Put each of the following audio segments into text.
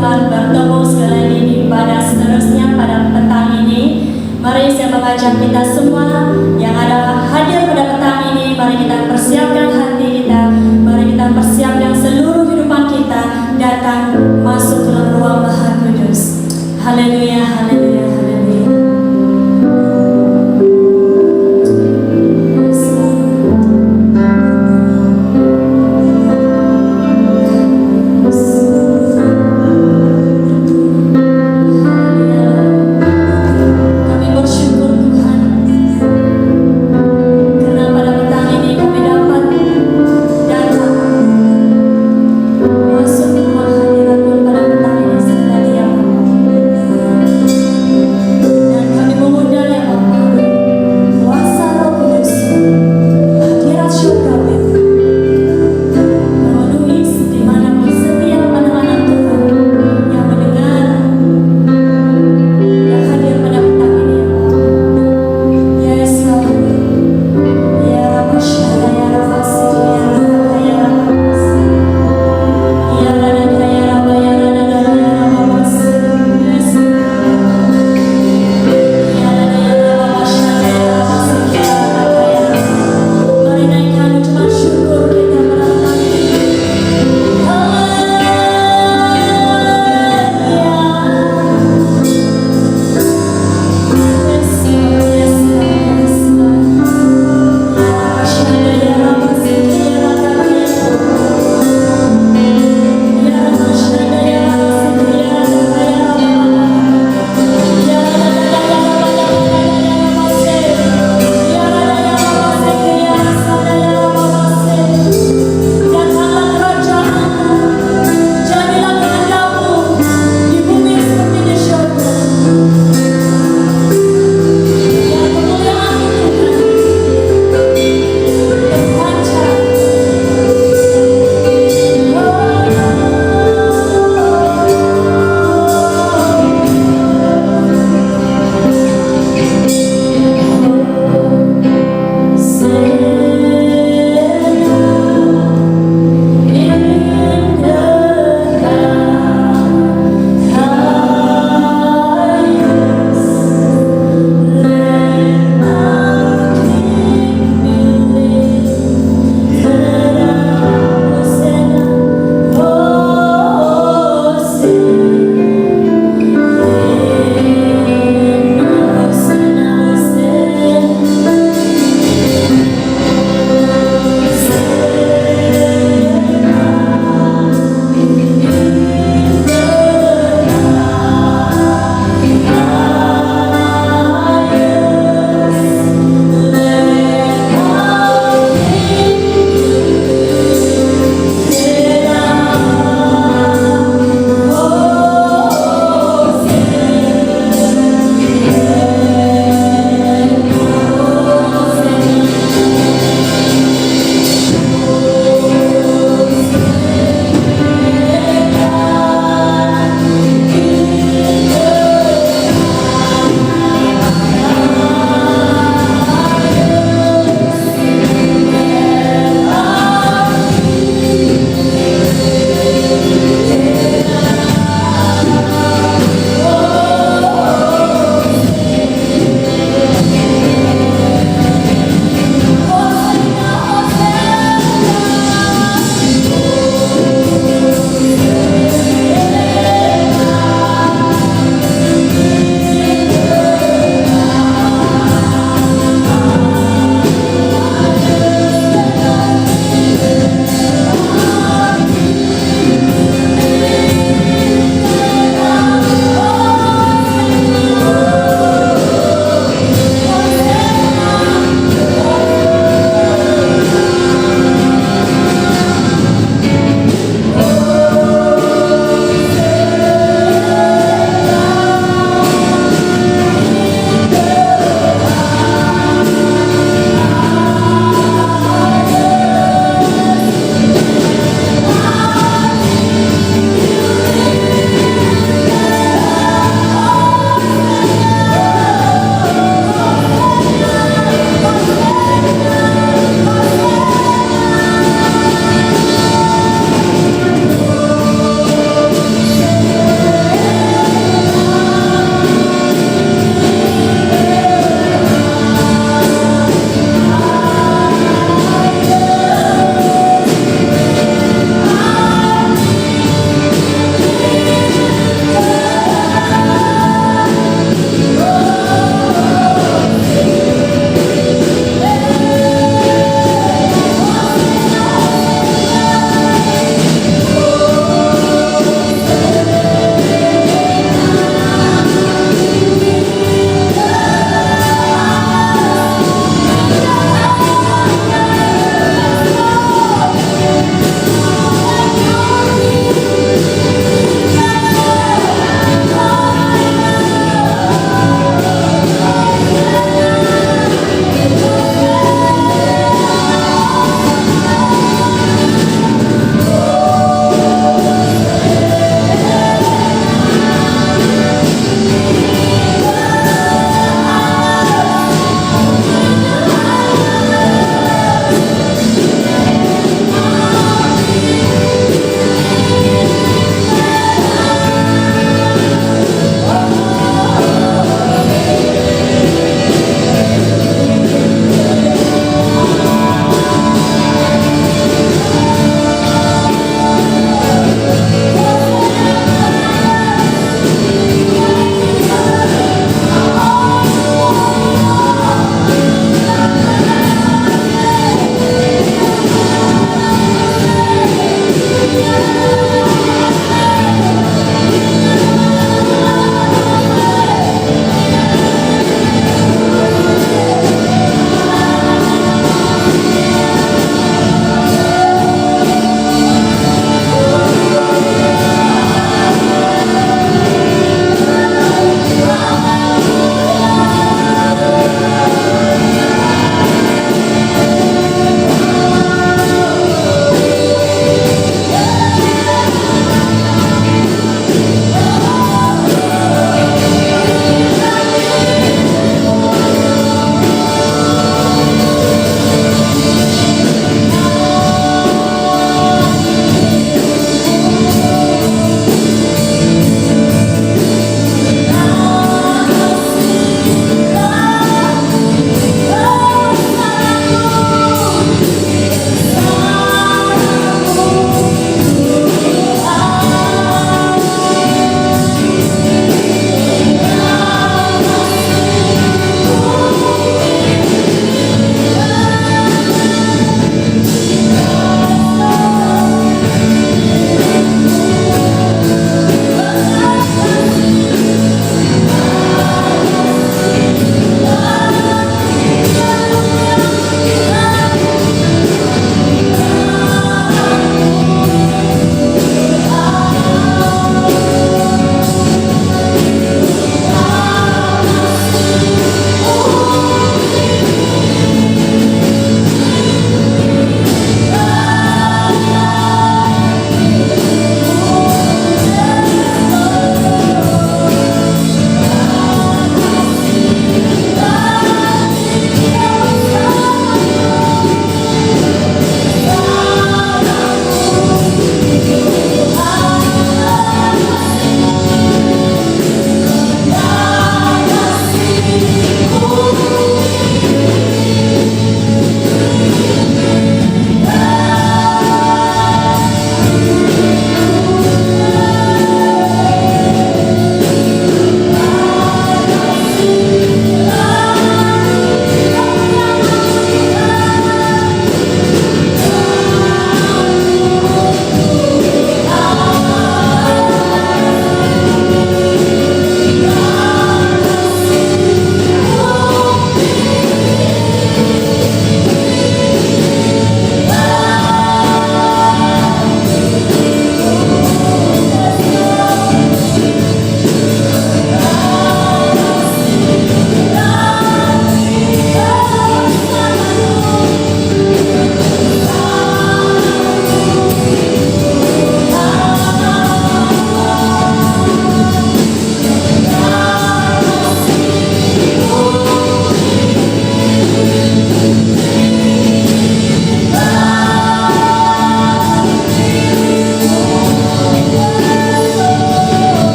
selamat bertemu sekali lagi di ibadah seterusnya pada petang ini. Mari saya mengajak kita semua yang ada hadir pada petang ini, mari kita persiapkan hati kita, mari kita persiapkan seluruh kehidupan kita datang masuk dalam ruang Maha Kudus. Haleluya, haleluya, haleluya. Masuk ke ruang hadirat pada petang ini sekali lagi ya Bapak.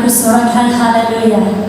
bersorakan haleluya.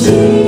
Hanya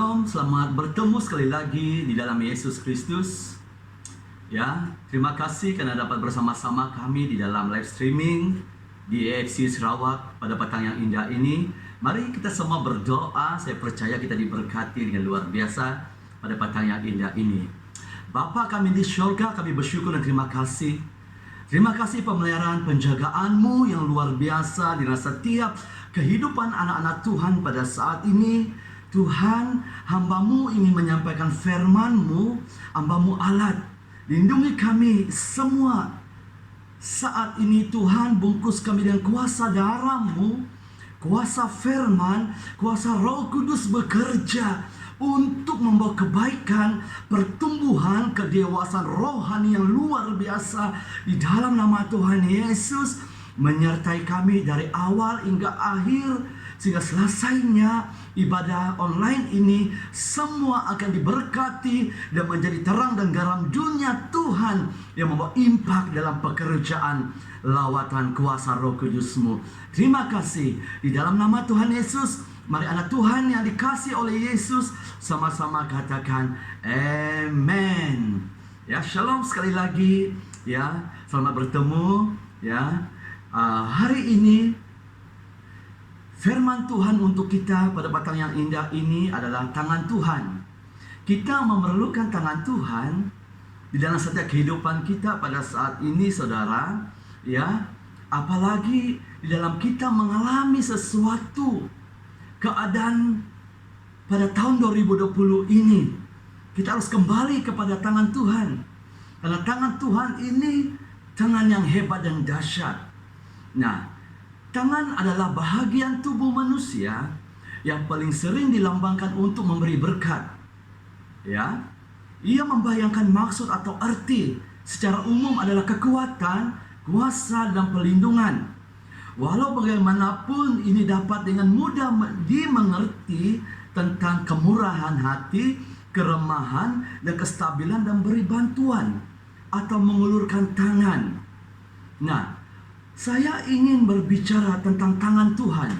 Shalom, selamat bertemu sekali lagi di dalam Yesus Kristus. Ya, terima kasih karena dapat bersama-sama kami di dalam live streaming di AFC Sarawak pada petang yang indah ini. Mari kita semua berdoa. Saya percaya kita diberkati dengan luar biasa pada petang yang indah ini. Bapa kami di syurga, kami bersyukur dan terima kasih. Terima kasih pemeliharaan penjagaanmu yang luar biasa di dalam setiap kehidupan anak-anak Tuhan pada saat ini. Tuhan, hamba-Mu ingin menyampaikan firman-Mu, hamba-Mu alat. Lindungi kami semua. Saat ini Tuhan, bungkus kami dengan kuasa darah-Mu, kuasa firman, kuasa Roh Kudus bekerja untuk membawa kebaikan, pertumbuhan, kedewasaan rohani yang luar biasa di dalam nama Tuhan Yesus. Menyertai kami dari awal hingga akhir, sehingga selesainya ibadah online ini semua akan diberkati dan menjadi terang dan garam dunia Tuhan yang membawa impak dalam pekerjaan lawatan kuasa Roh Kudus-Mu. Terima kasih di dalam nama Tuhan Yesus. Mari anak Tuhan yang dikasih oleh Yesus sama-sama katakan amen. Ya, shalom sekali lagi. Ya, selamat bertemu. Ya, hari ini firman Tuhan untuk kita pada petang yang indah ini adalah tangan Tuhan. Kita memerlukan tangan Tuhan di dalam setiap kehidupan kita pada saat ini, saudara. Ya, apalagi di dalam kita mengalami sesuatu keadaan pada tahun 2020 ini. Kita harus kembali kepada tangan Tuhan. Karena tangan Tuhan ini tangan yang hebat dan dahsyat. Nah, tangan adalah bahagian tubuh manusia yang paling sering dilambangkan untuk memberi berkat. Ya, ia membayangkan maksud atau arti secara umum adalah kekuatan, kuasa, dan perlindungan. Walau bagaimanapun ini dapat dengan mudah dimengerti tentang kemurahan hati, keremahan, dan kestabilan dan beri bantuan atau mengulurkan tangan. Nah, saya ingin berbicara tentang tangan Tuhan.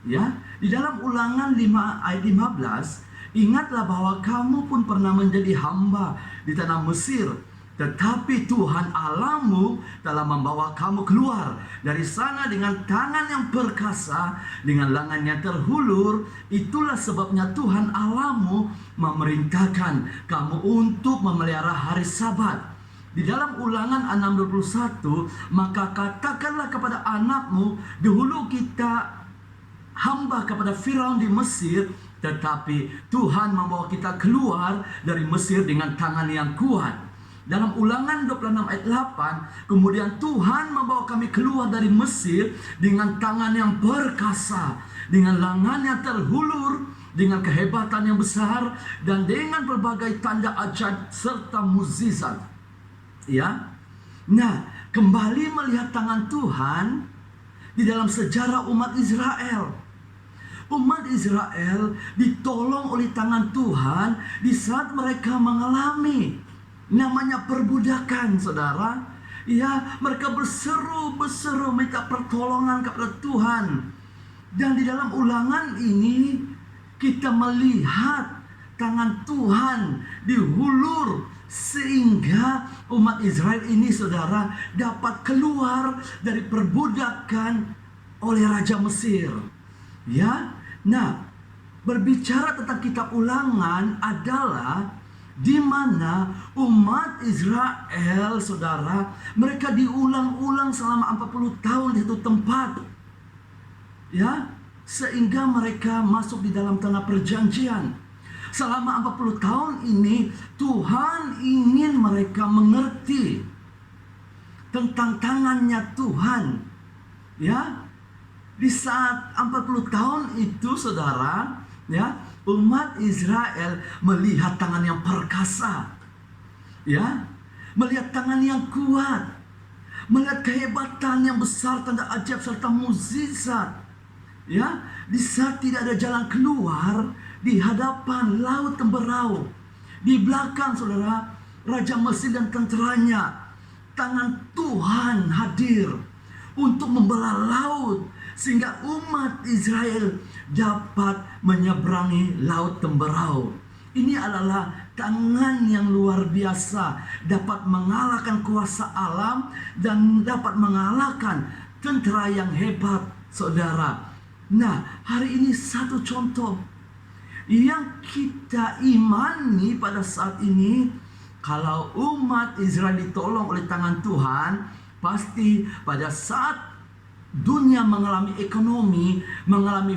Ya, di dalam Ulangan 5 ayat 15, ingatlah bahwa kamu pun pernah menjadi hamba di tanah Mesir, tetapi Tuhan Allahmu telah membawa kamu keluar dari sana dengan tangan yang perkasa, dengan lengan yang terhulur. Itulah sebabnya Tuhan Allahmu memerintahkan kamu untuk memelihara hari Sabat. Di dalam Ulangan 6:21, maka katakanlah kepada anakmu, dahulu kita hamba kepada Firaun di Mesir, tetapi Tuhan membawa kita keluar dari Mesir dengan tangan yang kuat. Dalam Ulangan 26 ayat 8, kemudian Tuhan membawa kami keluar dari Mesir dengan tangan yang perkasa, dengan lengan yang terhulur, dengan kehebatan yang besar, dan dengan berbagai tanda ajaib serta mukjizat. Ya, nah, kembali melihat tangan Tuhan di dalam sejarah umat Israel. Umat Israel ditolong oleh tangan Tuhan di saat mereka mengalami namanya perbudakan, saudara. Ya, mereka berseru minta pertolongan kepada Tuhan. Dan di dalam Ulangan ini kita melihat tangan Tuhan dihulur sehingga umat Israel ini, saudara, dapat keluar dari perbudakan oleh Raja Mesir. Ya, nah, berbicara tentang kitab Ulangan adalah di mana umat Israel, saudara, mereka diulang-ulang selama 40 tahun di satu tempat. Ya, sehingga mereka masuk di dalam tanah perjanjian. Selama 40 tahun ini Tuhan ingin mereka mengerti tentang tangannya Tuhan. Ya, di saat 40 tahun itu, saudara, ya, umat Israel melihat tangan yang perkasa, ya, melihat tangan yang kuat, melihat kehebatan yang besar, tanda ajaib serta mukjizat. Ya, di saat tidak ada jalan keluar, di hadapan laut temberau, di belakang, saudara, Raja Mesir dan tenteranya, tangan Tuhan hadir untuk membelah laut sehingga umat Israel dapat menyeberangi Laut Temberau. Ini adalah tangan yang luar biasa, dapat mengalahkan kuasa alam dan dapat mengalahkan tentara yang hebat, saudara. Nah, hari ini satu contoh yang kita imani pada saat ini, kalau umat Israel ditolong oleh tangan Tuhan, pasti pada saat dunia mengalami ekonomi, mengalami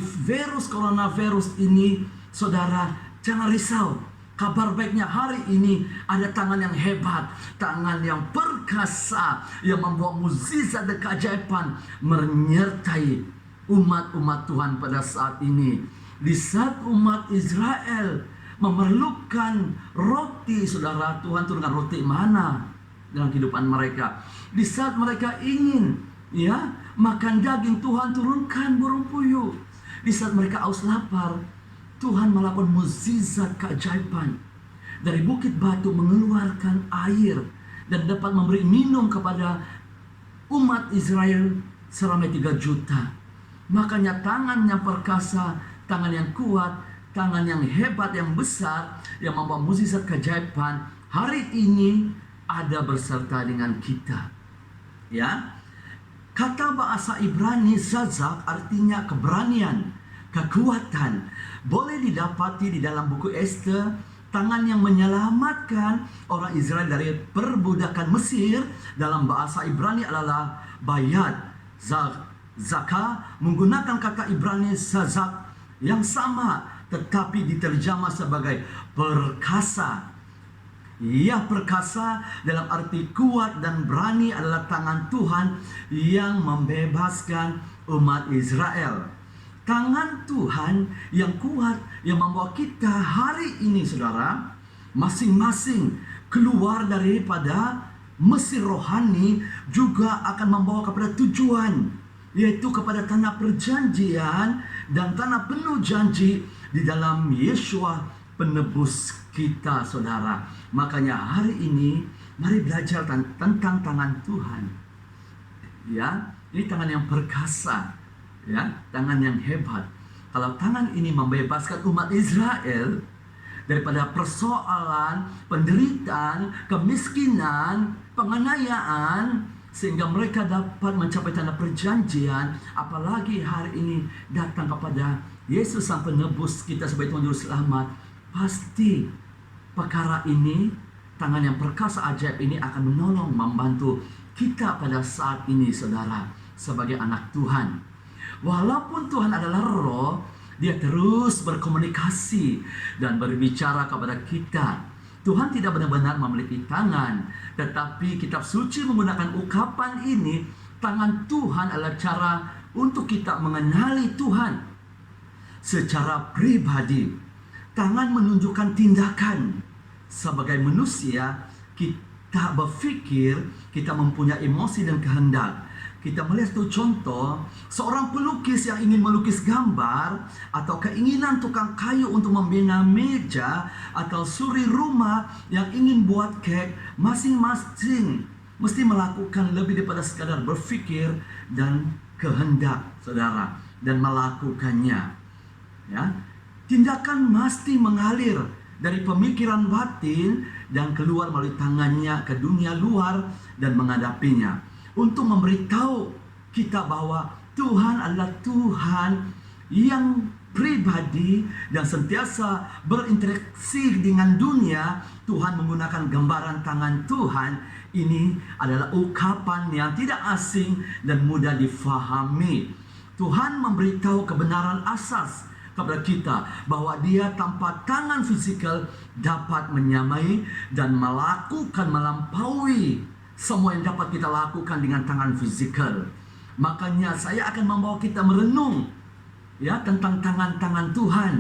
coronavirus ini, saudara, jangan risau. Kabar baiknya hari ini ada tangan yang hebat, tangan yang perkasa, yang membawa mukjizat dan keajaiban menyertai umat-umat Tuhan pada saat ini. Di saat umat Israel memerlukan roti, saudara, Tuhan turunkan roti mana dalam kehidupan mereka. Di saat mereka ingin makan daging, Tuhan turunkan burung puyuh. Di saat mereka haus lapar, Tuhan melakukan mukjizat keajaiban. Dari bukit batu mengeluarkan air dan dapat memberi minum kepada umat Israel selama 3 juta. Makanya tangan yang perkasa, tangan yang kuat, tangan yang hebat, yang besar, yang membawa mukjizat keajaiban, hari ini ada berserta dengan kita. Ya, kata bahasa Ibrani zazak artinya keberanian, kekuatan. Boleh didapati di dalam buku Ester, tangan yang menyelamatkan orang Israel dari perbudakan Mesir dalam bahasa Ibrani adalah bayat. Zaka menggunakan kata Ibrani zazak yang sama, tetapi diterjemah sebagai perkasa. Ia perkasa dalam arti kuat dan berani adalah tangan Tuhan yang membebaskan umat Israel. Tangan Tuhan yang kuat yang membawa kita hari ini, saudara, masing-masing keluar daripada Mesir rohani, juga akan membawa kepada tujuan, yaitu kepada tanah perjanjian dan tanah penuh janji di dalam Yeshua penebus kita, saudara. Makanya hari ini mari belajar tentang tangan Tuhan. Ya, ini tangan yang perkasa, ya, tangan yang hebat. Kalau tangan ini membebaskan umat Israel daripada persoalan, penderitaan, kemiskinan, penganiayaan, sehingga mereka dapat mencapai tanah perjanjian, apalagi hari ini datang kepada Yesus sang penebus kita sebagai Tuhan Juru Selamat, pasti perkara ini, tangan yang perkasa ajaib ini akan menolong, membantu kita pada saat ini, saudara, sebagai anak Tuhan. Walaupun Tuhan adalah roh, Dia terus berkomunikasi dan berbicara kepada kita. Tuhan tidak benar-benar memiliki tangan, tetapi kitab suci menggunakan ungkapan ini. Tangan Tuhan adalah cara untuk kita mengenali Tuhan secara pribadi. Tangan menunjukkan tindakan. Sebagai manusia, kita berpikir, kita mempunyai emosi dan kehendak. Kita melihat satu contoh, seorang pelukis yang ingin melukis gambar, atau keinginan tukang kayu untuk membina meja, atau suri rumah yang ingin buat kek, masing-masing mesti melakukan lebih daripada sekadar berpikir dan kehendak, saudara, dan melakukannya. Ya, tindakan mesti mengalir dari pemikiran batin dan keluar melalui tangannya ke dunia luar dan menghadapinya, untuk memberitahu kita bahwa Tuhan adalah Tuhan yang pribadi dan sentiasa berinteraksi dengan dunia. Tuhan menggunakan gambaran tangan Tuhan. Ini adalah ungkapan yang tidak asing dan mudah difahami. Tuhan memberitahu kebenaran asas kepada kita bahwa Dia tanpa tangan fisikal dapat menyamai dan melampaui semua yang dapat kita lakukan dengan tangan fisikal. Makanya saya akan membawa kita merenung, ya, tentang tangan-tangan Tuhan.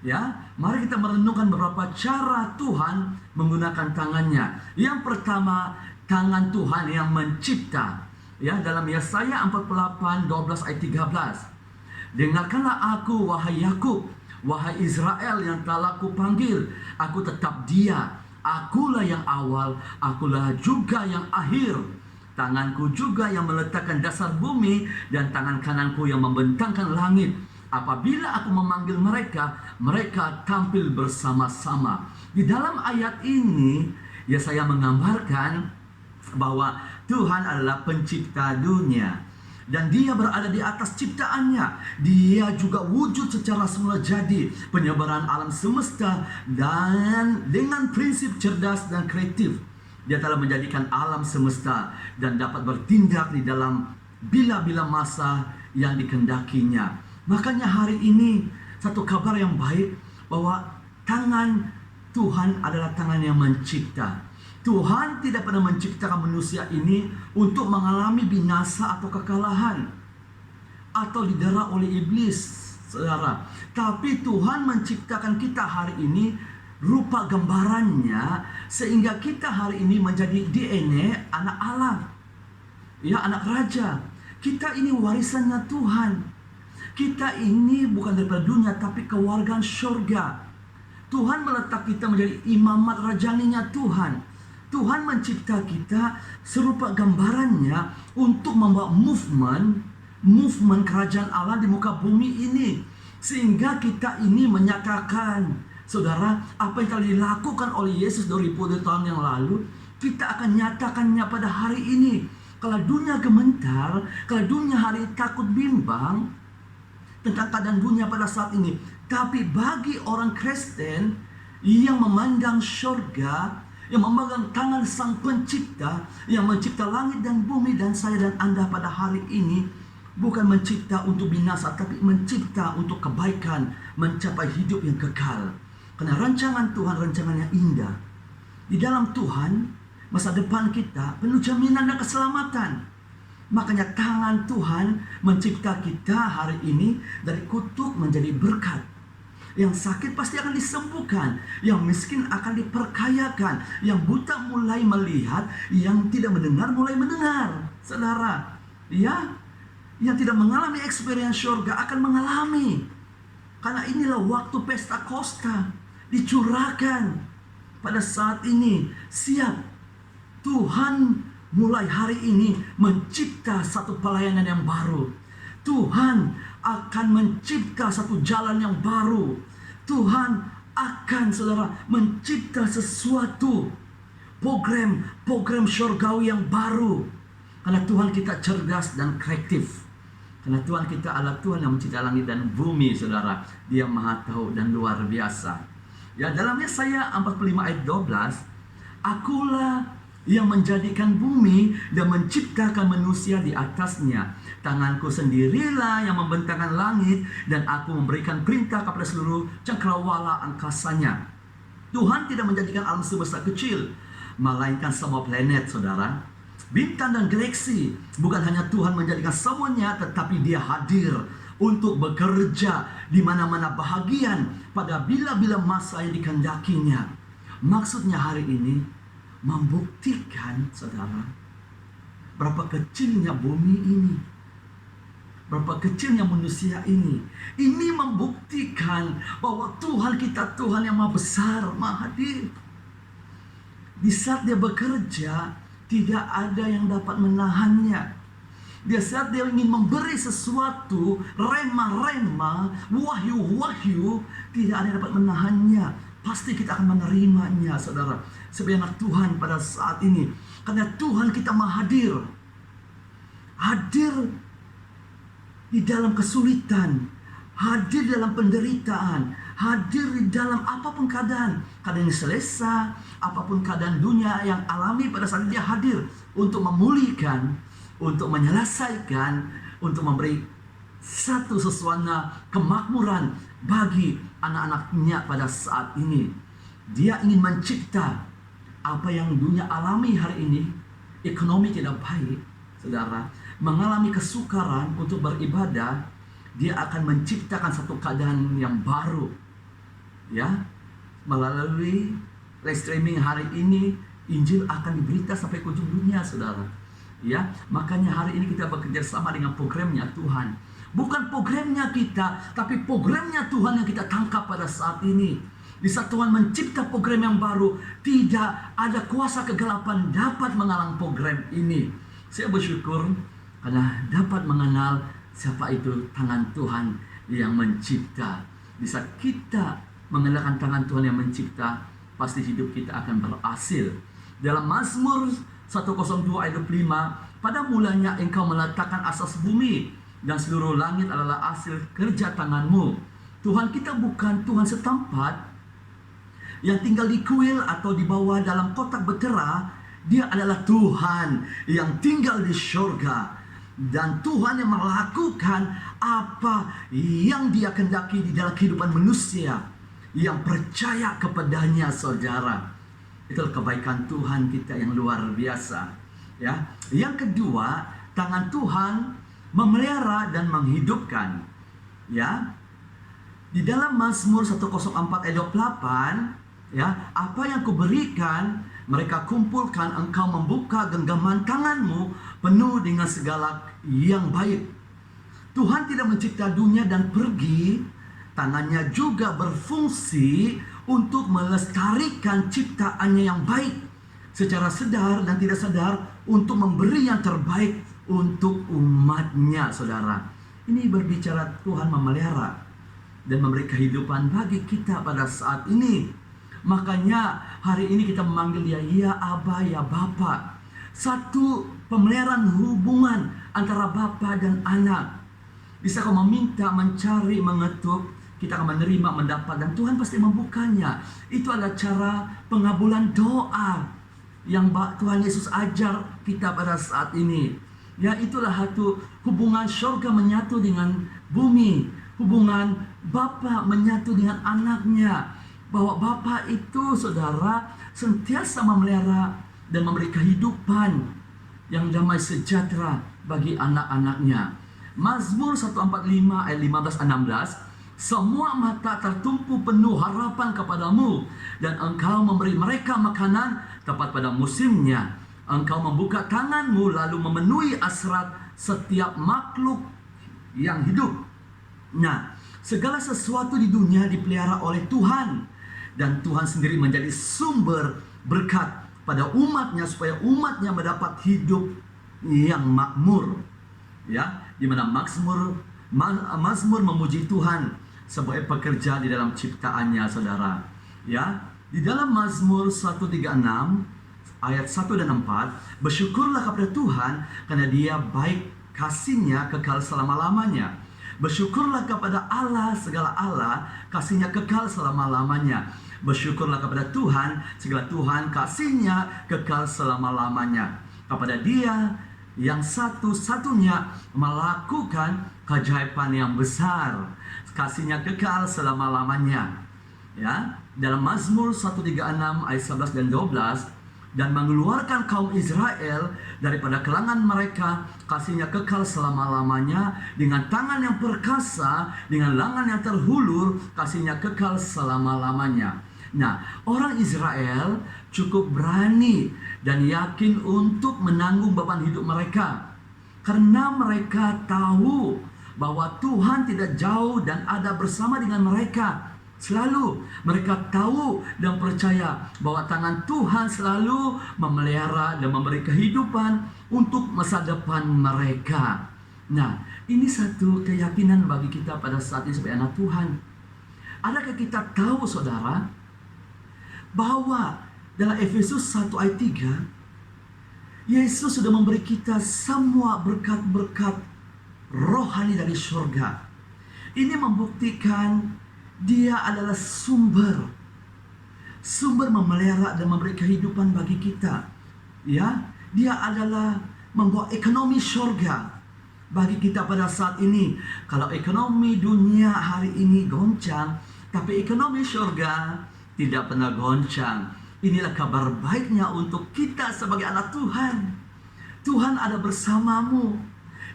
Ya, mari kita merenungkan beberapa cara Tuhan menggunakan tangannya. Yang pertama, tangan Tuhan yang mencipta. Ya, dalam Yesaya 48 12 ayat 13. Dengarkanlah aku, wahai Yakub, wahai Israel yang telah kupanggil, aku tetap Dia. Akulah yang awal, akulah juga yang akhir. Tanganku juga yang meletakkan dasar bumi, dan tangan kananku yang membentangkan langit. Apabila aku memanggil mereka, mereka tampil bersama-sama. Di dalam ayat ini, ya saya menggambarkan bahwa Tuhan adalah pencipta dunia. Dan dia berada di atas ciptaannya. Dia juga wujud secara semula jadi, penyebaran alam semesta, dan dengan prinsip cerdas dan kreatif. Dia telah menjadikan alam semesta dan dapat bertindak di dalam bila-bila masa yang dikehendakinya. Makanya hari ini satu kabar yang baik bahwa tangan Tuhan adalah tangan yang mencipta. Tuhan tidak pernah menciptakan manusia ini untuk mengalami binasa atau kekalahan atau didera oleh iblis, saudara. Tapi Tuhan menciptakan kita hari ini rupa gambarannya, sehingga kita hari ini menjadi DNA anak Allah, ya, anak raja. Kita ini warisannya Tuhan. Kita ini bukan daripada dunia, tapi kewargaan surga. Tuhan meletak kita menjadi imamat rajaninya Tuhan. Tuhan mencipta kita serupa gambarannya untuk membawa movement kerajaan Allah di muka bumi ini. Sehingga kita ini menyatakan, saudara, apa yang telah dilakukan oleh Yesus 2000 tahun yang lalu, kita akan nyatakannya pada hari ini. Kalau dunia gemetar, kalau dunia hari takut bimbang tentang keadaan dunia pada saat ini, tapi bagi orang Kristen yang memandang surga, yang memegang tangan Sang Pencipta, yang mencipta langit dan bumi dan saya dan Anda pada hari ini, bukan mencipta untuk binasa, tapi mencipta untuk kebaikan, mencapai hidup yang kekal. Karena rancangan Tuhan, rancangan yang indah. Di dalam Tuhan, masa depan kita penuh jaminan dan keselamatan. Makanya tangan Tuhan mencipta kita hari ini dari kutuk menjadi berkat. Yang sakit pasti akan disembuhkan, yang miskin akan diperkayakan, yang buta mulai melihat, yang tidak mendengar mulai mendengar. Saudara, ya, yang tidak mengalami experience surga akan mengalami. Karena inilah waktu pesta Kosta dicurahkan pada saat ini. Siap, Tuhan mulai hari ini mencipta satu pelayanan yang baru. Tuhan akan mencipta satu jalan yang baru. Tuhan akan, saudara, mencipta sesuatu program surgawi yang baru. Karena Tuhan kita cerdas dan kreatif. Karena Tuhan kita adalah Tuhan yang mencipta langit dan bumi, saudara. Dia maha tahu dan luar biasa. Ya, dalam Yesaya 45 ayat 12, akulah yang menjadikan bumi dan menciptakan manusia di atasnya. Tanganku sendirilah yang membentangkan langit, dan aku memberikan perintah kepada seluruh cakrawala angkasanya. Tuhan tidak menjadikan alam semesta kecil, melainkan semua planet, saudara. Bintang dan galaksi. Bukan hanya Tuhan menjadikan semuanya, tetapi Dia hadir untuk bekerja di mana-mana bahagian pada bila-bila masa yang dikehendakinya. Maksudnya hari ini membuktikan, saudara, berapa kecilnya bumi ini, berapa kecilnya manusia ini. Ini membuktikan bahwa Tuhan kita Tuhan yang maha besar, maha hadir. Di saat Dia bekerja, tidak ada yang dapat menahannya. Di saat Dia ingin memberi sesuatu, rema-rema, wahyu-wahyu, tidak ada yang dapat menahannya. Pasti kita akan menerimanya, saudara, sebagai anak Tuhan pada saat ini. Karena Tuhan kita maha hadir. Hadir di dalam kesulitan, hadir dalam penderitaan, hadir di dalam apapun keadaan yang selesa, apapun keadaan dunia yang alami pada saat Dia hadir untuk memulihkan, untuk menyelesaikan, untuk memberi satu sesuatu kemakmuran bagi anak-anaknya pada saat ini. Dia ingin mencipta apa yang dunia alami hari ini. Ekonomi tidak baik, saudara, mengalami kesukaran untuk beribadah. Dia akan menciptakan satu keadaan yang baru, ya, melalui live streaming hari ini. Injil akan diberita sampai ke ujung dunia, saudara. Ya, makanya hari ini kita bekerja sama dengan programnya Tuhan. Bukan programnya kita, tapi programnya Tuhan yang kita tangkap pada saat ini. Di saat Tuhan mencipta program yang baru, tidak ada kuasa kegelapan dapat menghalang program ini. Saya bersyukur karena dapat mengenal siapa itu tangan Tuhan yang mencipta. Bisa kita mengenalkan tangan Tuhan yang mencipta, pasti hidup kita akan berhasil. Dalam Mazmur 102 ayat 25, pada mulanya engkau meletakkan asas bumi, dan seluruh langit adalah hasil kerja tanganmu. Tuhan kita bukan Tuhan setempat yang tinggal di kuil atau di bawah dalam kotak betera. Dia adalah Tuhan yang tinggal di surga, dan Tuhan yang melakukan apa yang Dia kehendaki di dalam kehidupan manusia yang percaya kepadanya, saudara. Itulah kebaikan Tuhan kita yang luar biasa, ya. Yang kedua, tangan Tuhan memelihara dan menghidupkan, ya. Di dalam Mazmur 104 ayat 28, ya, apa yang kuberikan mereka kumpulkan, engkau membuka genggaman tanganmu penuh dengan segala yang baik. Tuhan tidak mencipta dunia dan pergi, tangannya juga berfungsi untuk melestarikan ciptaannya yang baik secara sadar dan tidak sadar, untuk memberi yang terbaik untuk umatnya, saudara. Ini berbicara Tuhan memelihara dan memberi kehidupan bagi kita pada saat ini. Makanya hari ini kita memanggil Dia ya Aba, ya Bapa. Satu pemeliharaan hubungan antara Bapa dan anak. Bisa kau meminta, mencari, mengetuk, kita akan menerima, mendapat, dan Tuhan pasti membukanya. Itu adalah cara pengabulan doa yang Tuhan Yesus ajar kita pada saat ini. Ya, itulah satu hubungan surga menyatu dengan bumi, hubungan Bapa menyatu dengan anaknya. Bahwa Bapa itu, saudara, sentiasa memelihara dan memberi kehidupan yang damai sejahtera bagi anak-anaknya. Mazmur 145 ayat 15-16, semua mata tertumpu penuh harapan kepadamu, dan engkau memberi mereka makanan tepat pada musimnya. Engkau membuka tanganmu lalu memenuhi hasrat setiap makhluk yang hidup. Nah, segala sesuatu di dunia dipelihara oleh Tuhan, dan Tuhan sendiri menjadi sumber berkat pada umatnya, supaya umatnya mendapat hidup yang makmur. Ya, di mana Mazmur memuji Tuhan sebagai pekerja di dalam ciptaannya, saudara. Ya, di dalam Mazmur 136 ayat 1 dan 4, bersyukurlah kepada Tuhan karena Dia baik, kasih-Nya kekal selama-lamanya. Bersyukurlah kepada Allah, segala Allah, kasih-Nya kekal selama-lamanya. Bersyukurlah kepada Tuhan, segala Tuhan, kasih-Nya kekal selama-lamanya. Kepada Dia yang satu-satunya melakukan keajaiban yang besar, kasih-Nya kekal selama-lamanya. Ya, dalam Mazmur 136 ayat 11 dan 12, dan mengeluarkan kaum Israel daripada kelangan mereka, kasih-Nya kekal selama-lamanya. Dengan tangan yang perkasa, dengan lengan yang terhulur, kasih-Nya kekal selama-lamanya. Nah, orang Israel cukup berani dan yakin untuk menanggung beban hidup mereka, karena mereka tahu bahwa Tuhan tidak jauh dan ada bersama dengan mereka. Selalu mereka tahu dan percaya bahwa tangan Tuhan selalu memelihara dan memberi kehidupan untuk masa depan mereka. Nah, ini satu keyakinan bagi kita pada saat ini sebagai anak Tuhan. Adakah kita tahu, saudara, bahwa dalam Efesus 1 ayat 3, Yesus sudah memberi kita semua berkat-berkat rohani dari surga. Ini membuktikan Dia adalah sumber memelihara dan memberi kehidupan bagi kita. Ya, Dia adalah membawa ekonomi surga bagi kita pada saat ini. Kalau ekonomi dunia hari ini goncang, tapi ekonomi surga tidak pernah goncang. Inilah kabar baiknya untuk kita sebagai anak Tuhan. Tuhan ada bersamamu.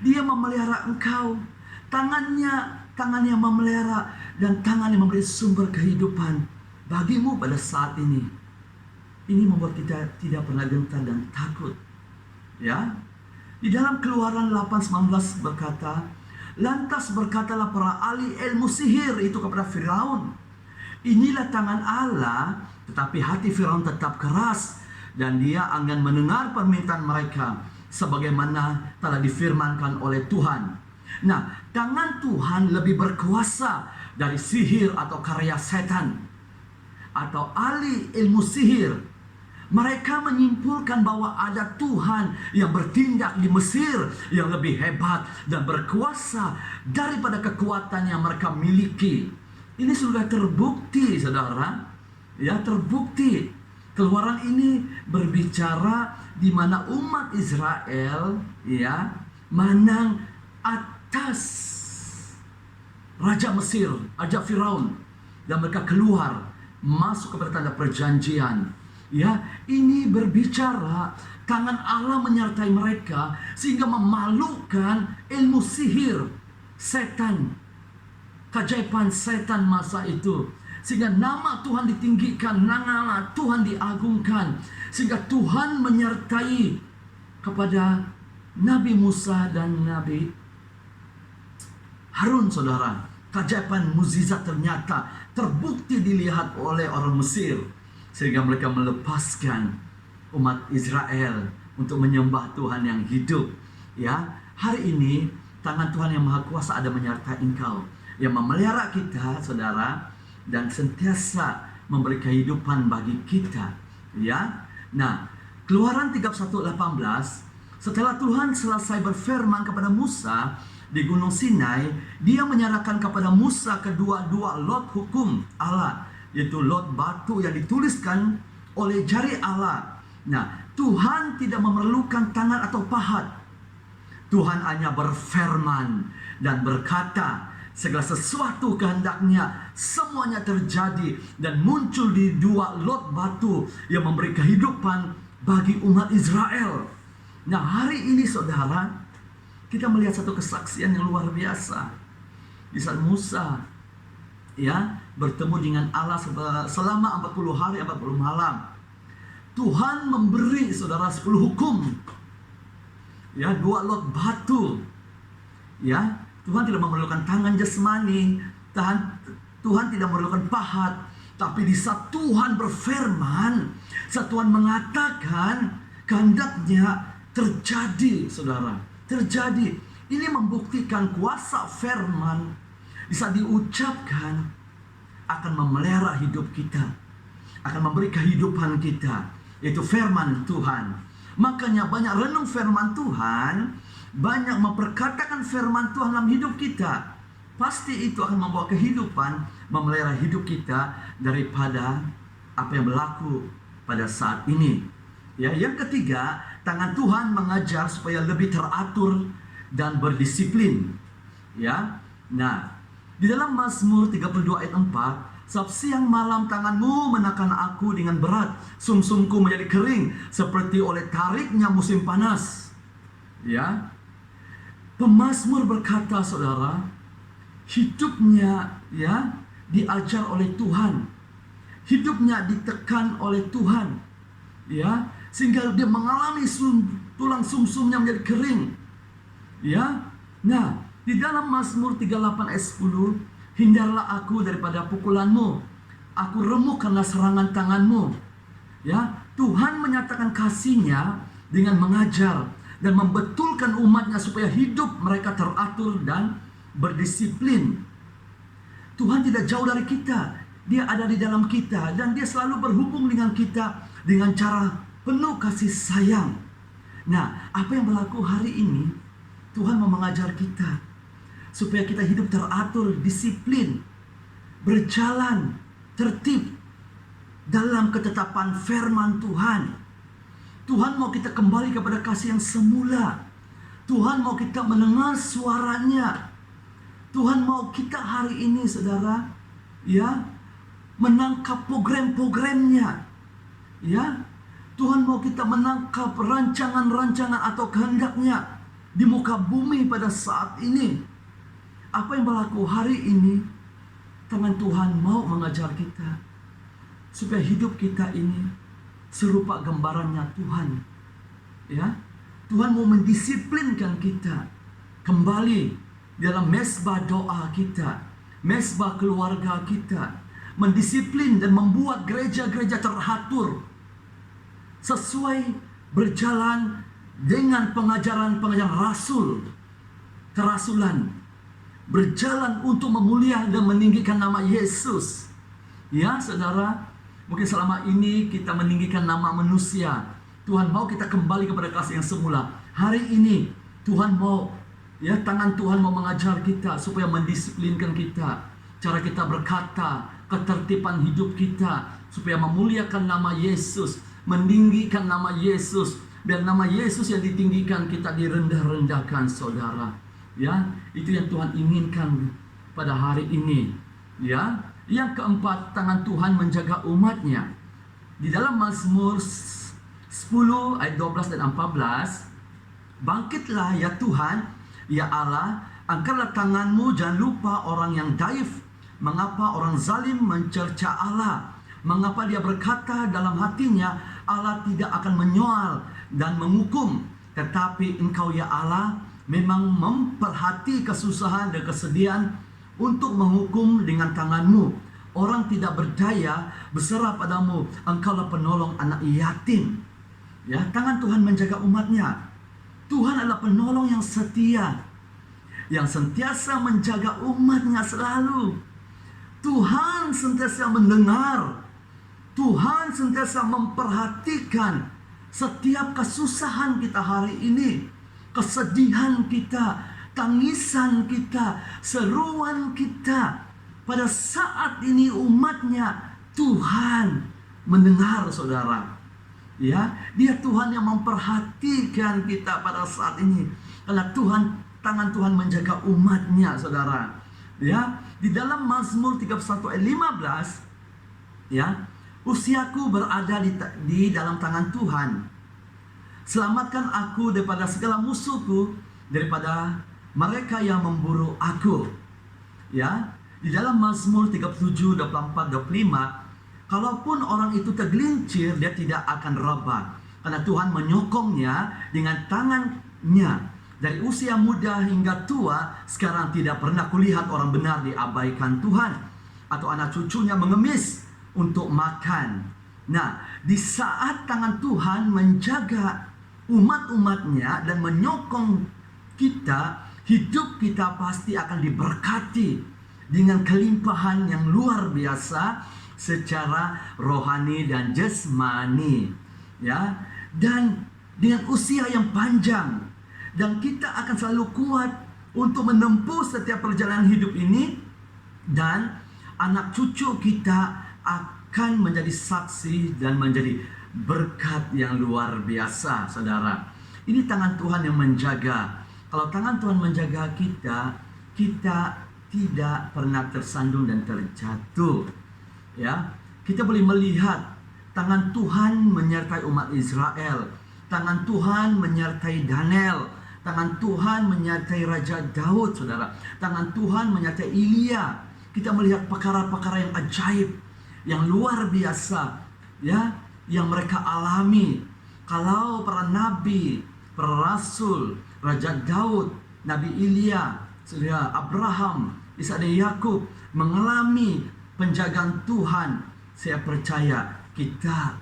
Dia memelihara engkau. Tangannya memelihara, dan tangan yang memberi sumber kehidupan bagimu pada saat ini. Ini membuat kita tidak pernah gentar dan takut. Ya, di dalam Keluaran 8:19 berkata, lantas berkatalah para ahli ilmu sihir itu kepada Firaun, inilah tangan Allah, tetapi hati Firaun tetap keras, dan dia enggan mendengar permintaan mereka. sebagaimana telah difirmankan oleh Tuhan. Nah, tangan Tuhan lebih berkuasa dari sihir atau karya setan atau ahli ilmu sihir. Mereka menyimpulkan bahwa ada Tuhan yang bertindak di Mesir yang lebih hebat dan berkuasa daripada kekuatan yang mereka miliki. Ini sudah terbukti, saudara. Ya, terbukti. Keluaran ini berbicara di mana umat Israel ya menang atas Raja Mesir, Raja Firaun, dan mereka keluar masuk kepada tanda perjanjian. Ya, ini berbicara tangan Allah menyertai mereka sehingga memalukan ilmu sihir setan, keajaiban setan masa itu, sehingga nama Tuhan ditinggikan, nama Tuhan diagungkan, sehingga Tuhan menyertai kepada Nabi Musa dan Nabi Harun, saudara. Keajaiban mukjizat ternyata terbukti dilihat oleh orang Mesir, sehingga mereka melepaskan umat Israel untuk menyembah Tuhan yang hidup. Ya, hari ini tangan Tuhan yang Maha Kuasa ada menyertai engkau, yang memelihara kita, saudara, dan sentiasa memberi kehidupan bagi kita. Ya, nah, Keluaran 31:18, setelah Tuhan selesai berfirman kepada Musa di Gunung Sinai, dia menyerahkan kepada Musa kedua-dua lot hukum Allah, yaitu lot batu yang dituliskan oleh jari Allah. Nah, Tuhan tidak memerlukan tangan atau pahat. Tuhan hanya berfirman dan berkata, segala sesuatu kehendaknya semuanya terjadi dan muncul di dua lot batu yang memberi kehidupan bagi umat Israel. Nah, hari ini, saudara, kita melihat satu kesaksian yang luar biasa. Di saat Musa ya bertemu dengan Allah selama 40 hari 40 malam, Tuhan memberi, saudara, 10 hukum. Ya, 2 lot batu. Ya, Tuhan tidak memerlukan tangan jasmani, Tuhan tidak memerlukan pahat, tapi di saat Tuhan berfirman, saat Tuhan mengatakan kehendaknya terjadi, saudara. Terjadi. Ini membuktikan kuasa firman bisa diucapkan akan memelihara hidup kita, akan memberi kehidupan kita, yaitu firman Tuhan. Makanya banyak renung firman Tuhan, banyak memperkatakan firman Tuhan dalam hidup kita. Pasti itu akan membawa kehidupan, memelihara hidup kita daripada apa yang berlaku pada saat ini. Ya, yang ketiga, tangan Tuhan mengajar supaya lebih teratur dan berdisiplin. Ya. Nah, di dalam Mazmur 32 ayat 4, sebab siang malam tanganmu menekan aku dengan berat, sumsumku menjadi kering seperti oleh tariknya musim panas. Ya. Pemazmur berkata, saudara, hidupnya ya diajar oleh Tuhan. Hidupnya ditekan oleh Tuhan. Ya, sehingga dia mengalami tulang sumsumnya menjadi kering. Ya. Nah, di dalam Mazmur 38 ayat 10, hindarlah aku daripada pukulanmu, aku remuk karena serangan tanganmu. Ya, Tuhan menyatakan kasih-Nya dengan mengajar dan membetulkan umatnya supaya hidup mereka teratur dan berdisiplin. Tuhan tidak jauh dari kita, Dia ada di dalam kita, dan Dia selalu berhubung dengan kita dengan cara penuh kasih sayang. Nah, apa yang berlaku hari ini, Tuhan mau mengajar kita supaya kita hidup teratur, disiplin, berjalan tertib dalam ketetapan firman Tuhan. Tuhan mau kita kembali kepada kasih yang semula. Tuhan mau kita mendengar suaranya. Tuhan mau kita hari ini, saudara, ya, menangkap program-programnya. Ya, Tuhan mau kita menangkap rancangan-rancangan atau kehendaknya di muka bumi pada saat ini. Apa yang berlaku hari ini, tangan Tuhan mau mengajar kita supaya hidup kita ini serupa gambarannya Tuhan. Ya, Tuhan mau mendisiplinkan kita kembali dalam mesbah doa kita, mesbah keluarga kita, mendisiplin dan membuat gereja-gereja teratur sesuai berjalan dengan pengajaran-pengajaran rasul, kerasulan, berjalan untuk memuliakan dan meninggikan nama Yesus. Ya, saudara, mungkin selama ini kita meninggikan nama manusia. Tuhan mau kita kembali kepada kasih yang semula. Hari ini Tuhan mau, ya, tangan Tuhan mau mengajar kita supaya mendisiplinkan kita, cara kita berkata, ketertiban hidup kita, supaya memuliakan nama Yesus, meninggikan nama Yesus. Biar nama Yesus yang ditinggikan, kita direndah-rendahkan, saudara. Ya, itu yang Tuhan inginkan pada hari ini. Ya, yang keempat, tangan Tuhan menjaga umatnya. Di dalam Mazmur 10 ayat 12 dan 14, bangkitlah ya Tuhan, ya Allah, angkatlah tanganmu, jangan lupa orang yang daif. Mengapa orang zalim mencerca Allah? Mengapa dia berkata dalam hatinya, Allah tidak akan menyoal dan menghukum. Tetapi engkau ya Allah memang memperhati kesusahan dan kesedihan untuk menghukum dengan tanganmu. Orang tidak berdaya berserah padamu, engkaulah penolong anak yatim. Ya, tangan Tuhan menjaga umatnya. Tuhan adalah penolong yang setia, yang sentiasa menjaga umatnya selalu. Tuhan sentiasa mendengar, Tuhan sentiasa memperhatikan setiap kesusahan kita hari ini, kesedihan kita, tangisan kita, seruan kita. Pada saat ini umatnya, Tuhan mendengar, saudara. Ya, dia Tuhan yang memperhatikan kita pada saat ini. Karena tangan Tuhan menjaga umatnya, saudara. Ya, di dalam Mazmur 31 ayat 15, ya, usiaku berada di dalam tangan Tuhan. Selamatkan aku daripada segala musuhku, daripada mereka yang memburu aku. Ya, di dalam Mazmur 37, 24, 25, kalaupun orang itu tergelincir, dia tidak akan rebah, karena Tuhan menyokongnya dengan tangannya. Dari usia muda hingga tua, sekarang tidak pernah kulihat orang benar diabaikan Tuhan, atau anak cucunya mengemis untuk makan. Nah, di saat tangan Tuhan menjaga umat-umatnya dan menyokong kita, hidup kita pasti akan diberkati dengan kelimpahan yang luar biasa secara rohani dan jasmani, ya, dan dengan usia yang panjang. Dan kita akan selalu kuat untuk menempuh setiap perjalanan hidup ini. Dan anak cucu kita akan menjadi saksi dan menjadi berkat yang luar biasa, saudara. Ini tangan Tuhan yang menjaga. Kalau tangan Tuhan menjaga kita, kita tidak pernah tersandung dan terjatuh. Ya, kita boleh melihat tangan Tuhan menyertai umat Israel. Tangan Tuhan menyertai Daniel. Tangan Tuhan menyertai Raja Daud, saudara. Tangan Tuhan menyertai Elia. Kita melihat perkara-perkara yang ajaib, yang luar biasa, ya, yang mereka alami. Kalau para nabi, para rasul, Raja Daud, Nabi Elia, saudara, Abraham, Ishak dan Yakub mengalami penjagaan Tuhan, saya percaya kita,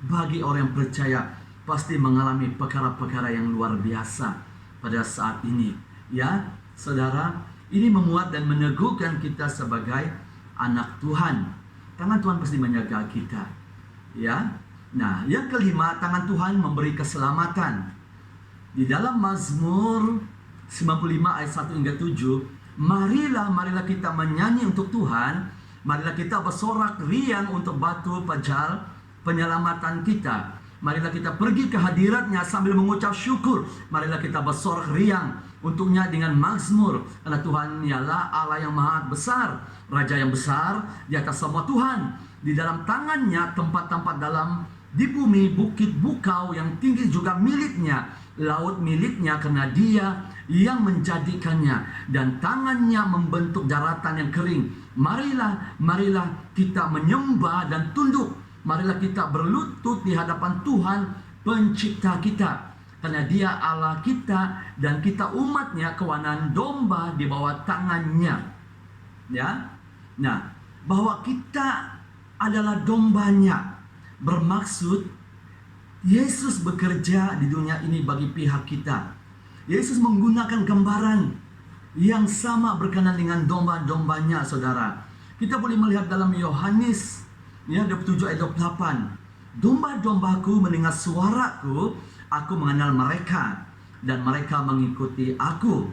bagi orang yang percaya, pasti mengalami perkara-perkara yang luar biasa pada saat ini. Ya, saudara, ini memuat dan meneguhkan kita sebagai anak Tuhan. Tangan Tuhan pasti menjaga kita. Ya. Nah, yang kelima, tangan Tuhan memberi keselamatan. Di dalam Mazmur 95 ayat 1 hingga 7, marilah kita menyanyi untuk Tuhan, marilah kita bersorak riang untuk batu pejal penyelamatan kita. Marilah kita pergi ke hadiratnya sambil mengucap syukur. Marilah kita bersorak riang untuknya dengan mazmur. Karena Tuhan ialah Allah yang maha besar, Raja yang besar di atas semua Tuhan. Di dalam tangannya tempat-tempat dalam di bumi, bukit bukau yang tinggi juga miliknya, laut miliknya, karena dia yang menjadikannya, dan tangannya membentuk daratan yang kering. Marilah kita menyembah dan tunduk. Marilah kita berlutut di hadapan Tuhan pencipta kita, karena dia Allah kita dan kita umatnya, kawanan domba di bawah tangannya. Ya, nah, bahwa kita adalah dombanya bermaksud Yesus bekerja di dunia ini bagi pihak kita. Yesus menggunakan gambaran yang sama berkenaan dengan domba-dombanya, saudara. Kita boleh melihat dalam Yohanes 27 ayat 28. Domba-dombaku mendengar suaraku, aku mengenal mereka, dan mereka mengikuti aku.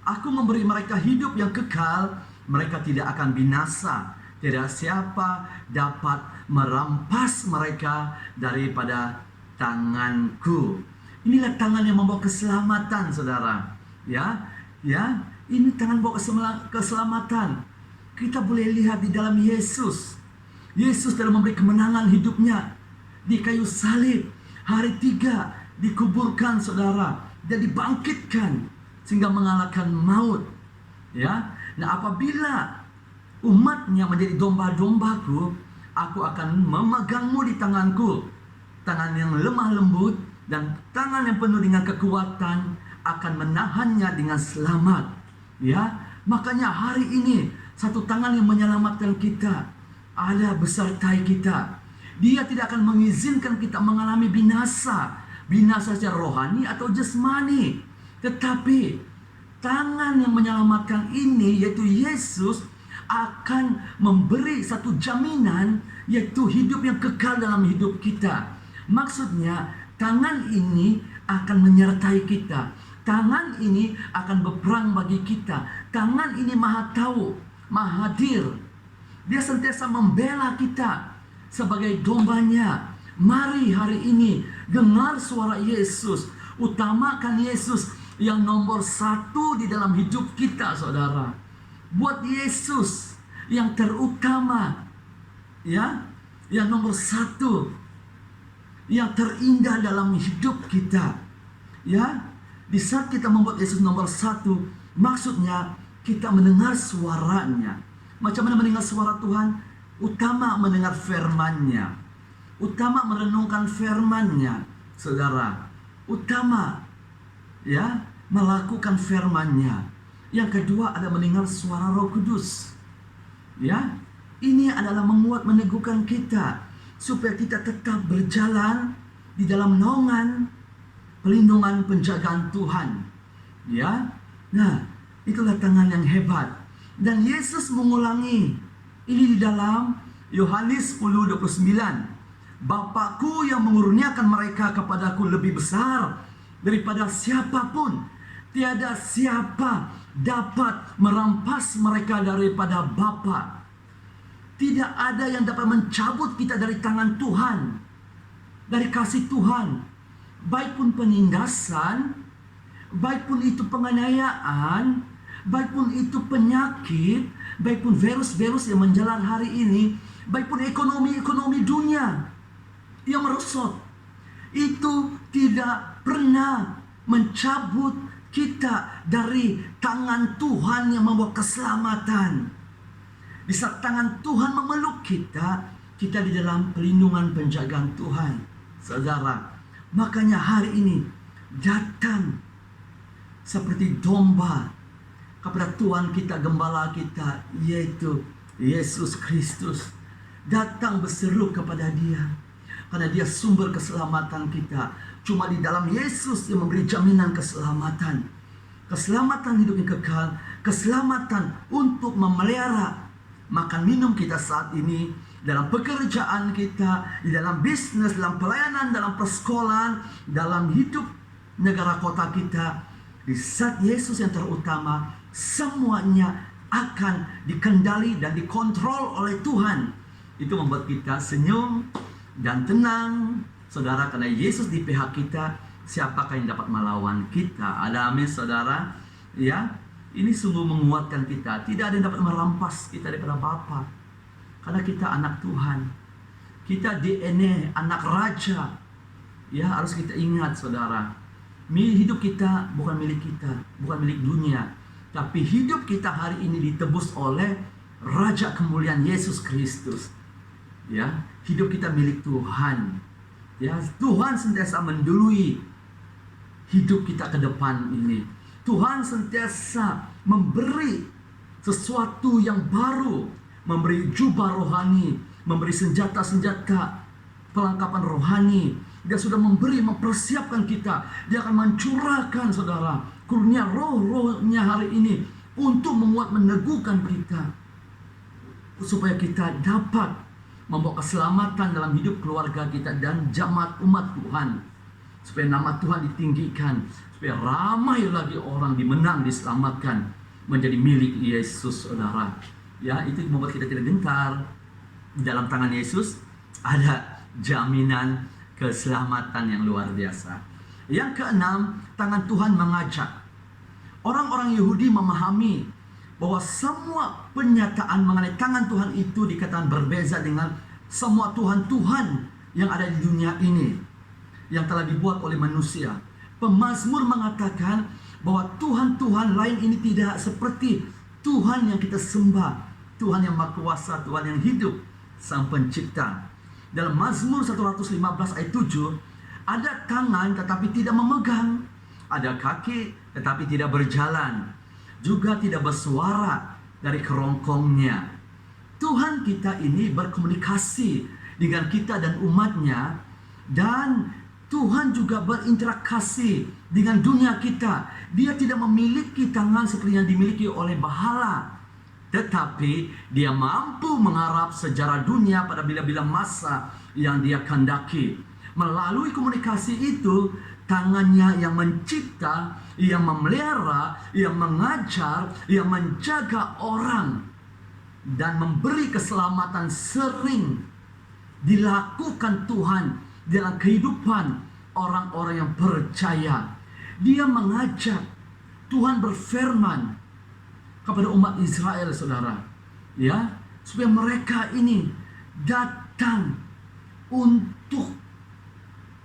Aku memberi mereka hidup yang kekal, mereka tidak akan binasa. Tidak siapa dapat merampas mereka daripada tanganku. Inilah tangan yang membawa keselamatan, saudara. Ini tangan bawa keselamatan. Kita boleh lihat di dalam Yesus. Yesus telah memberi kemenangan hidupnya di kayu salib. Hari 3 dikuburkan, saudara, dan dibangkitkan sehingga mengalahkan maut. Nah, apabila umatnya menjadi domba-dombaku, aku akan memegangmu di tanganku. Tangan yang lemah lembut dan tangan yang penuh dengan kekuatan akan menahannya dengan selamat. Makanya hari ini satu tangan yang menyelamatkan kita ada besertai kita. Dia tidak akan mengizinkan kita mengalami binasa secara rohani atau jasmani. Tetapi tangan yang menyelamatkan ini, yaitu Yesus, akan memberi satu jaminan, yaitu hidup yang kekal dalam hidup kita. Maksudnya, tangan ini akan menyertai kita. Tangan ini akan berperang bagi kita. Tangan ini maha tahu, maha hadir. Dia sentiasa membela kita sebagai dombanya. Mari hari ini dengar suara Yesus. Utamakan Yesus yang nomor 1 di dalam hidup kita, saudara. Buat Yesus yang terutama, yang nomor 1, yang terindah dalam hidup kita. Di saat kita membuat Yesus nomor 1, maksudnya kita mendengar suaranya. Macam mana mendengar suara Tuhan? Utama mendengar firman-Nya. Utama merenungkan firman-Nya, saudara. Utama melakukan firman-Nya. Yang kedua ada mendengar suara Roh Kudus. Ini adalah menguat meneguhkan kita supaya kita tetap berjalan di dalam naungan pelindungan penjagaan Tuhan. Nah, itulah tangan yang hebat. Dan Yesus mengulangi ini di dalam Yohanes 10:29. Bapakku yang mengurniakan mereka kepadaku lebih besar daripada siapapun. Tiada siapa dapat merampas mereka daripada Bapa. Tidak ada yang dapat mencabut kita dari tangan Tuhan, dari kasih Tuhan. Baik pun penindasan, baik pun itu penganiayaan, baik pun itu penyakit, baik pun virus-virus yang menjalar hari ini, baik pun ekonomi dunia yang merosot, itu tidak pernah mencabut kita dari tangan Tuhan yang membawa keselamatan. Di saat tangan Tuhan memeluk kita, kita di dalam pelindungan penjagaan Tuhan, saudara. Makanya hari ini datang seperti domba kepada Tuhan kita, gembala kita, yaitu Yesus Kristus. Datang berseru kepada Dia, karena Dia sumber keselamatan kita. Cuma di dalam Yesus yang memberi jaminan keselamatan. Keselamatan hidup yang kekal, keselamatan untuk memelihara makan minum kita saat ini, dalam pekerjaan kita, di dalam bisnis, dalam pelayanan, dalam persekolahan, dalam hidup negara kota kita. Di saat Yesus yang terutama, semuanya akan dikendali dan dikontrol oleh Tuhan. Itu membuat kita senyum dan tenang, saudara, karena Yesus di pihak kita. Siapakah yang dapat melawan kita? Ada amin, saudara. Ini sungguh menguatkan kita. Tidak ada yang dapat merampas kita daripada Bapa. Karena kita anak Tuhan. Kita DNA anak raja. Harus kita ingat, saudara. Hidup kita bukan milik kita, bukan milik dunia. Tapi hidup kita hari ini ditebus oleh Raja kemuliaan Yesus Kristus. Hidup kita milik Tuhan. Tuhan sentiasa mendului hidup kita ke depan ini. Tuhan sentiasa memberi sesuatu yang baru, memberi jubah rohani, memberi senjata-senjata pelengkapan rohani, Dia sudah memberi, mempersiapkan kita. Dia akan mencurahkan, saudara, kurnia roh-rohnya hari ini untuk menguat, meneguhkan kita, supaya kita dapat membawa keselamatan dalam hidup keluarga kita dan jemaat umat Tuhan, supaya nama Tuhan ditinggikan, supaya ramai lagi orang dimenang, diselamatkan, menjadi milik Yesus, saudara. Ya, itu membuat kita tidak gentar. Dalam tangan Yesus ada jaminan keselamatan yang luar biasa. Yang keenam, tangan Tuhan mengajak. Orang-orang Yahudi memahami bahwa semua penyataan mengenai tangan Tuhan itu dikatakan berbeza dengan semua Tuhan-Tuhan yang ada di dunia ini, yang telah dibuat oleh manusia. Pemazmur mengatakan bahwa Tuhan-Tuhan lain ini tidak seperti Tuhan yang kita sembah, Tuhan yang Maha Kuasa, Tuhan yang hidup, Sang Pencipta. Dalam Mazmur 115 ayat 7, ada tangan tetapi tidak memegang, ada kaki tetapi tidak berjalan, juga tidak bersuara dari kerongkongnya. Tuhan kita ini berkomunikasi dengan kita dan umatnya, dan Tuhan juga berinteraksi dengan dunia kita. Dia tidak memiliki tangan seperti yang dimiliki oleh bahala, tetapi dia mampu mengharap sejarah dunia pada bila-bila masa yang dia kehendaki. Melalui komunikasi itu, tangannya yang mencipta, yang memelihara, yang mengajar, yang menjaga orang, dan memberi keselamatan sering dilakukan Tuhan dalam kehidupan orang-orang yang percaya. Dia mengajak, Tuhan berfirman kepada umat Israel, saudara, ya, supaya mereka ini datang untuk,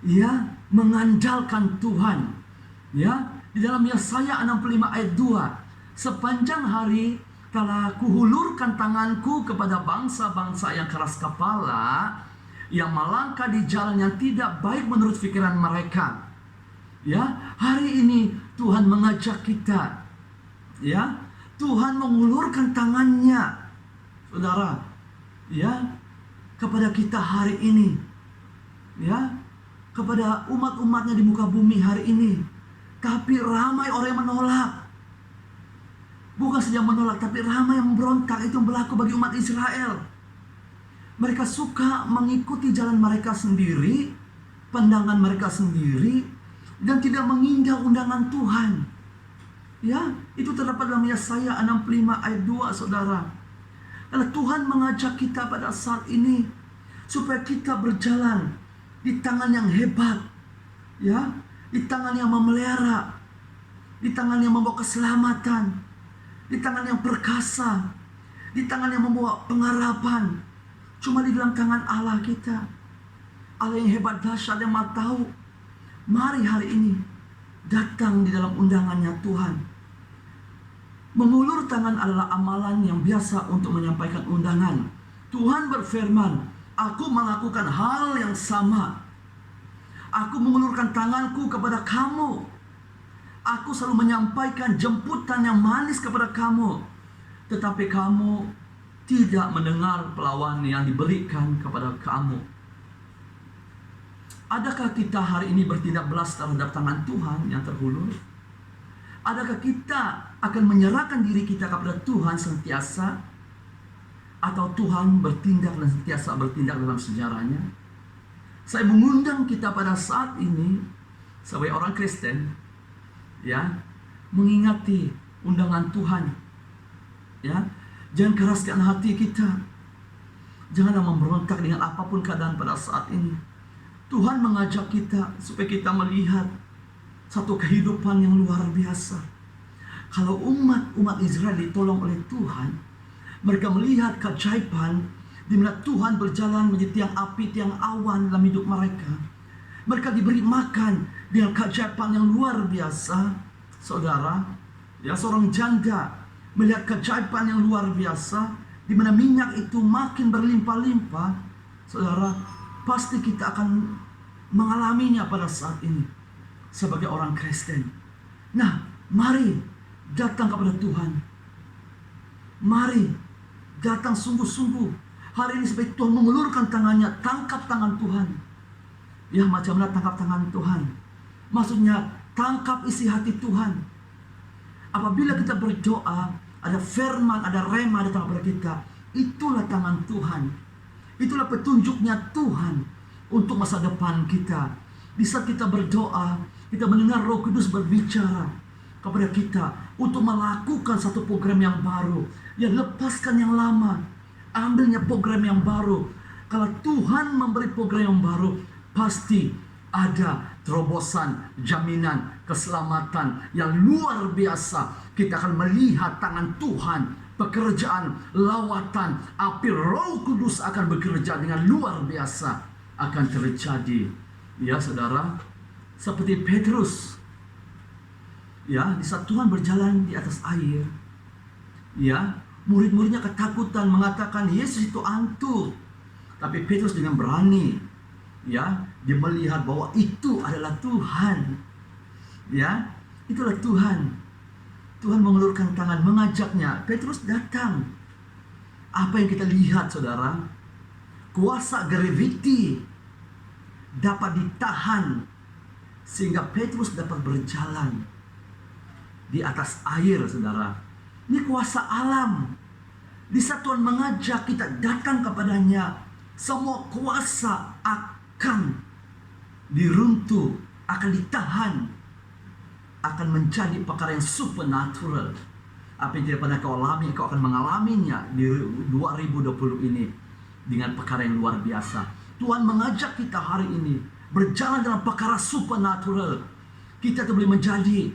ya, mengandalkan Tuhan. Ya, di dalam Yesaya 65 ayat 2, sepanjang hari telah kuhulurkan tanganku kepada bangsa-bangsa yang keras kepala, yang melangkah di jalan yang tidak baik menurut pikiran mereka. Ya, hari ini Tuhan mengajak kita, ya, Tuhan mengulurkan tangannya, saudara, ya, kepada kita hari ini, ya, kepada umat-umatnya di muka bumi hari ini. Tapi ramai orang yang menolak. Bukan saja menolak, tapi ramai yang memberontak. Itu yang berlaku bagi umat Israel. Mereka suka mengikuti jalan mereka sendiri, pandangan mereka sendiri, dan tidak mengindah undangan Tuhan. Ya, itu terdapat dalam Yesaya 65 ayat 2, saudara. Karena Tuhan mengajak kita pada saat ini supaya kita berjalan di tangan yang hebat, ya, di tangan yang memelihara, di tangan yang membawa keselamatan, di tangan yang perkasa, di tangan yang membawa pengharapan. Cuma di dalam tangan Allah kita, Allah yang hebat, dahsyat, yang Maha Tahu. Mari hari ini datang di dalam undangannya Tuhan. Mengulur tangan adalah amalan yang biasa untuk menyampaikan undangan. Tuhan berfirman, aku melakukan hal yang sama. Aku mengulurkan tanganku kepada kamu. Aku selalu menyampaikan jemputan yang manis kepada kamu. Tetapi kamu tidak mendengar perlawanan yang diberikan kepada kamu. Adakah kita hari ini bertindak belas terhadap tangan Tuhan yang terhulur? Adakah kita akan menyerahkan diri kita kepada Tuhan sentiasa? Atau Tuhan bertindak dan sentiasa bertindak dalam sejarahnya? Saya mengundang kita pada saat ini sebagai orang Kristen, ya, mengingati undangan Tuhan. Ya, jangan keraskan hati kita. Janganlah memberontak dengan apapun keadaan pada saat ini. Tuhan mengajak kita supaya kita melihat satu kehidupan yang luar biasa. Kalau umat Israel ditolong oleh Tuhan, mereka melihat keajaiban di mana Tuhan berjalan menjadi tiang api, tiang awan dalam hidup mereka. Mereka diberi makan dengan keajaiban yang luar biasa, saudara. Ya, seorang janda melihat keajaiban yang luar biasa, di mana minyak itu makin berlimpah-limpah, saudara. Pasti kita akan mengalaminya pada saat ini sebagai orang Kristen. Nah, mari datang kepada Tuhan. Mari datang sungguh-sungguh hari ini supaya Tuhan mengulurkan tangannya. Tangkap tangan Tuhan. Ya, macam mana tangkap tangan Tuhan? Maksudnya tangkap isi hati Tuhan. Apabila kita berdoa, ada firman, ada rema datang kepada kita, itulah tangan Tuhan. Itulah petunjuknya Tuhan untuk masa depan kita. Di saat kita berdoa, kita mendengar Roh Kudus berbicara kepada kita untuk melakukan satu program yang baru. Ya, lepaskan yang lama, ambilnya program yang baru. Kalau Tuhan memberi program yang baru, pasti ada terobosan, jaminan, keselamatan yang luar biasa. Kita akan melihat tangan Tuhan, pekerjaan, lawatan, api Roh Kudus akan bekerja dengan luar biasa, akan terjadi. Ya saudara, seperti Petrus. Ya, di saat Tuhan berjalan di atas air, ya, murid-muridnya ketakutan mengatakan Yesus itu hantu. Tapi Petrus dengan berani, ya, dia melihat bahwa itu adalah Tuhan. Ya, itulah Tuhan. Tuhan mengulurkan tangan mengajaknya. Petrus datang. Apa yang kita lihat, saudara? Kuasa graviti dapat ditahan sehingga Petrus dapat berjalan di atas air, saudara. Ini kuasa alam. Di saat Tuhan mengajak kita datang kepadanya, semua kuasa akan diruntuh, akan ditahan, akan menjadi perkara yang supernatural. Apa yang tidak pernah kau alami, kau akan mengalaminya di 2020 ini dengan perkara yang luar biasa. Tuhan mengajak kita hari ini berjalan dalam perkara supernatural. Kita tuh boleh menjadi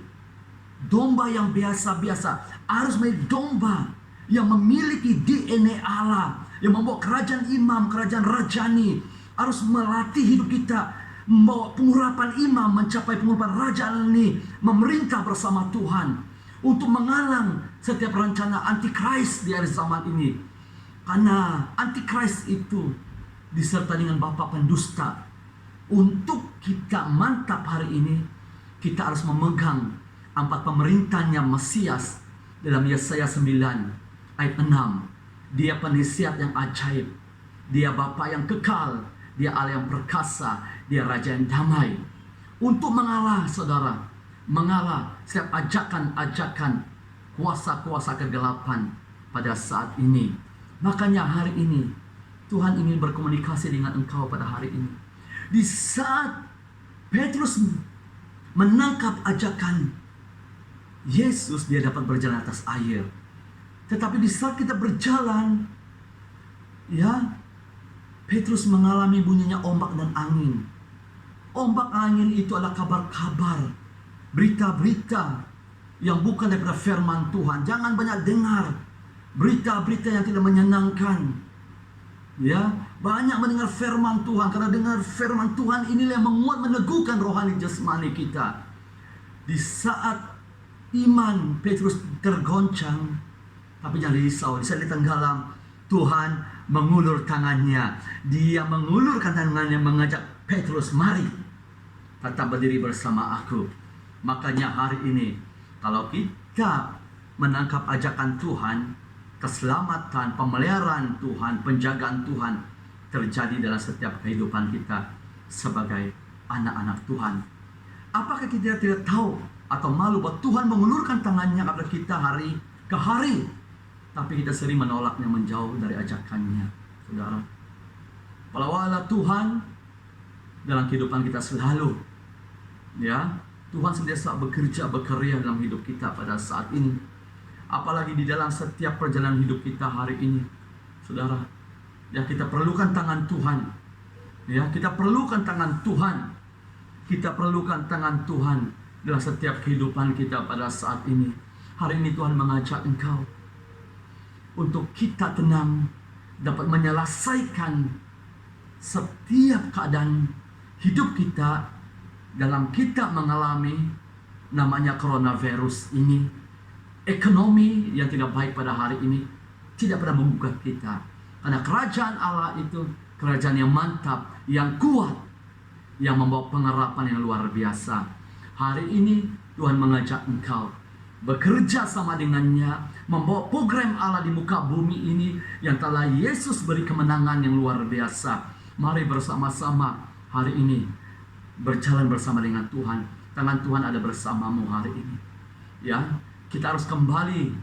domba yang biasa-biasa, harus menjadi domba yang memiliki DNA Allah, yang membawa kerajaan imam, kerajaan rajani, harus melatih hidup kita, membawa pengurapan imam, mencapai pengurapan rajaan ini, memerintah bersama Tuhan, untuk menghalang setiap rencana antikris di akhir zaman ini. Karena antikris itu disertai dengan bapa pendusta. Untuk kita mantap hari ini, kita harus memegang 4 pemerintahannya Mesias dalam Yesaya 9 ayat 6. Dia penasihat yang ajaib, dia Bapa yang kekal, dia Allah yang perkasa, dia Raja yang damai. Untuk mengalah, saudara, mengalah setiap ajakan-ajakan kuasa-kuasa kegelapan pada saat ini. Makanya hari ini Tuhan ingin berkomunikasi dengan engkau pada hari ini. Di saat Petrus menangkap ajakan Yesus, dia dapat berjalan atas air. Tetapi di saat kita berjalan, ya, Petrus mengalami bunyinya ombak dan angin. Ombak angin itu adalah kabar-kabar, berita-berita yang bukan daripada firman Tuhan. Jangan banyak dengar berita-berita yang tidak menyenangkan. Ya, banyak mendengar firman Tuhan, karena dengar firman Tuhan inilah yang menguat, meneguhkan rohani jasmani kita. Di saat iman Petrus tergoncang, tapi jangan risau, di saat dia tenggelam, Tuhan mengulur tangannya. Dia mengulurkan tangannya mengajak Petrus, mari tetap berdiri bersama aku. Makanya hari ini, kalau kita menangkap ajakan Tuhan, keselamatan, pemeliharaan Tuhan, penjagaan Tuhan terjadi dalam setiap kehidupan kita sebagai anak-anak Tuhan. Apakah kita tidak tahu atau malu bahwa Tuhan mengulurkan tangannya kepada kita hari ke hari, tapi kita sering menolaknya, menjauh dari ajakannya, saudara. Walau Tuhan dalam kehidupan kita selalu, ya, Tuhan sentiasa bekerja, berkarya dalam hidup kita pada saat ini. Apalagi di dalam setiap perjalanan hidup kita hari ini, saudara. Ya, kita perlukan tangan Tuhan. Ya, kita perlukan tangan Tuhan. Kita perlukan tangan Tuhan dalam setiap kehidupan kita pada saat ini. Hari ini Tuhan mengajak engkau untuk kita tenang, dapat menyelesaikan setiap keadaan hidup kita dalam kita mengalami namanya coronavirus ini. Ekonomi yang tidak baik pada hari ini tidak pernah membuka kita, karena kerajaan Allah itu kerajaan yang mantap, yang kuat, yang membawa pengharapan yang luar biasa. Hari ini Tuhan mengajak engkau bekerja sama dengannya, membawa program Allah di muka bumi ini yang telah Yesus beri kemenangan yang luar biasa. Mari bersama-sama hari ini berjalan bersama dengan Tuhan. Tangan Tuhan ada bersamamu hari ini. Ya, kita harus kembali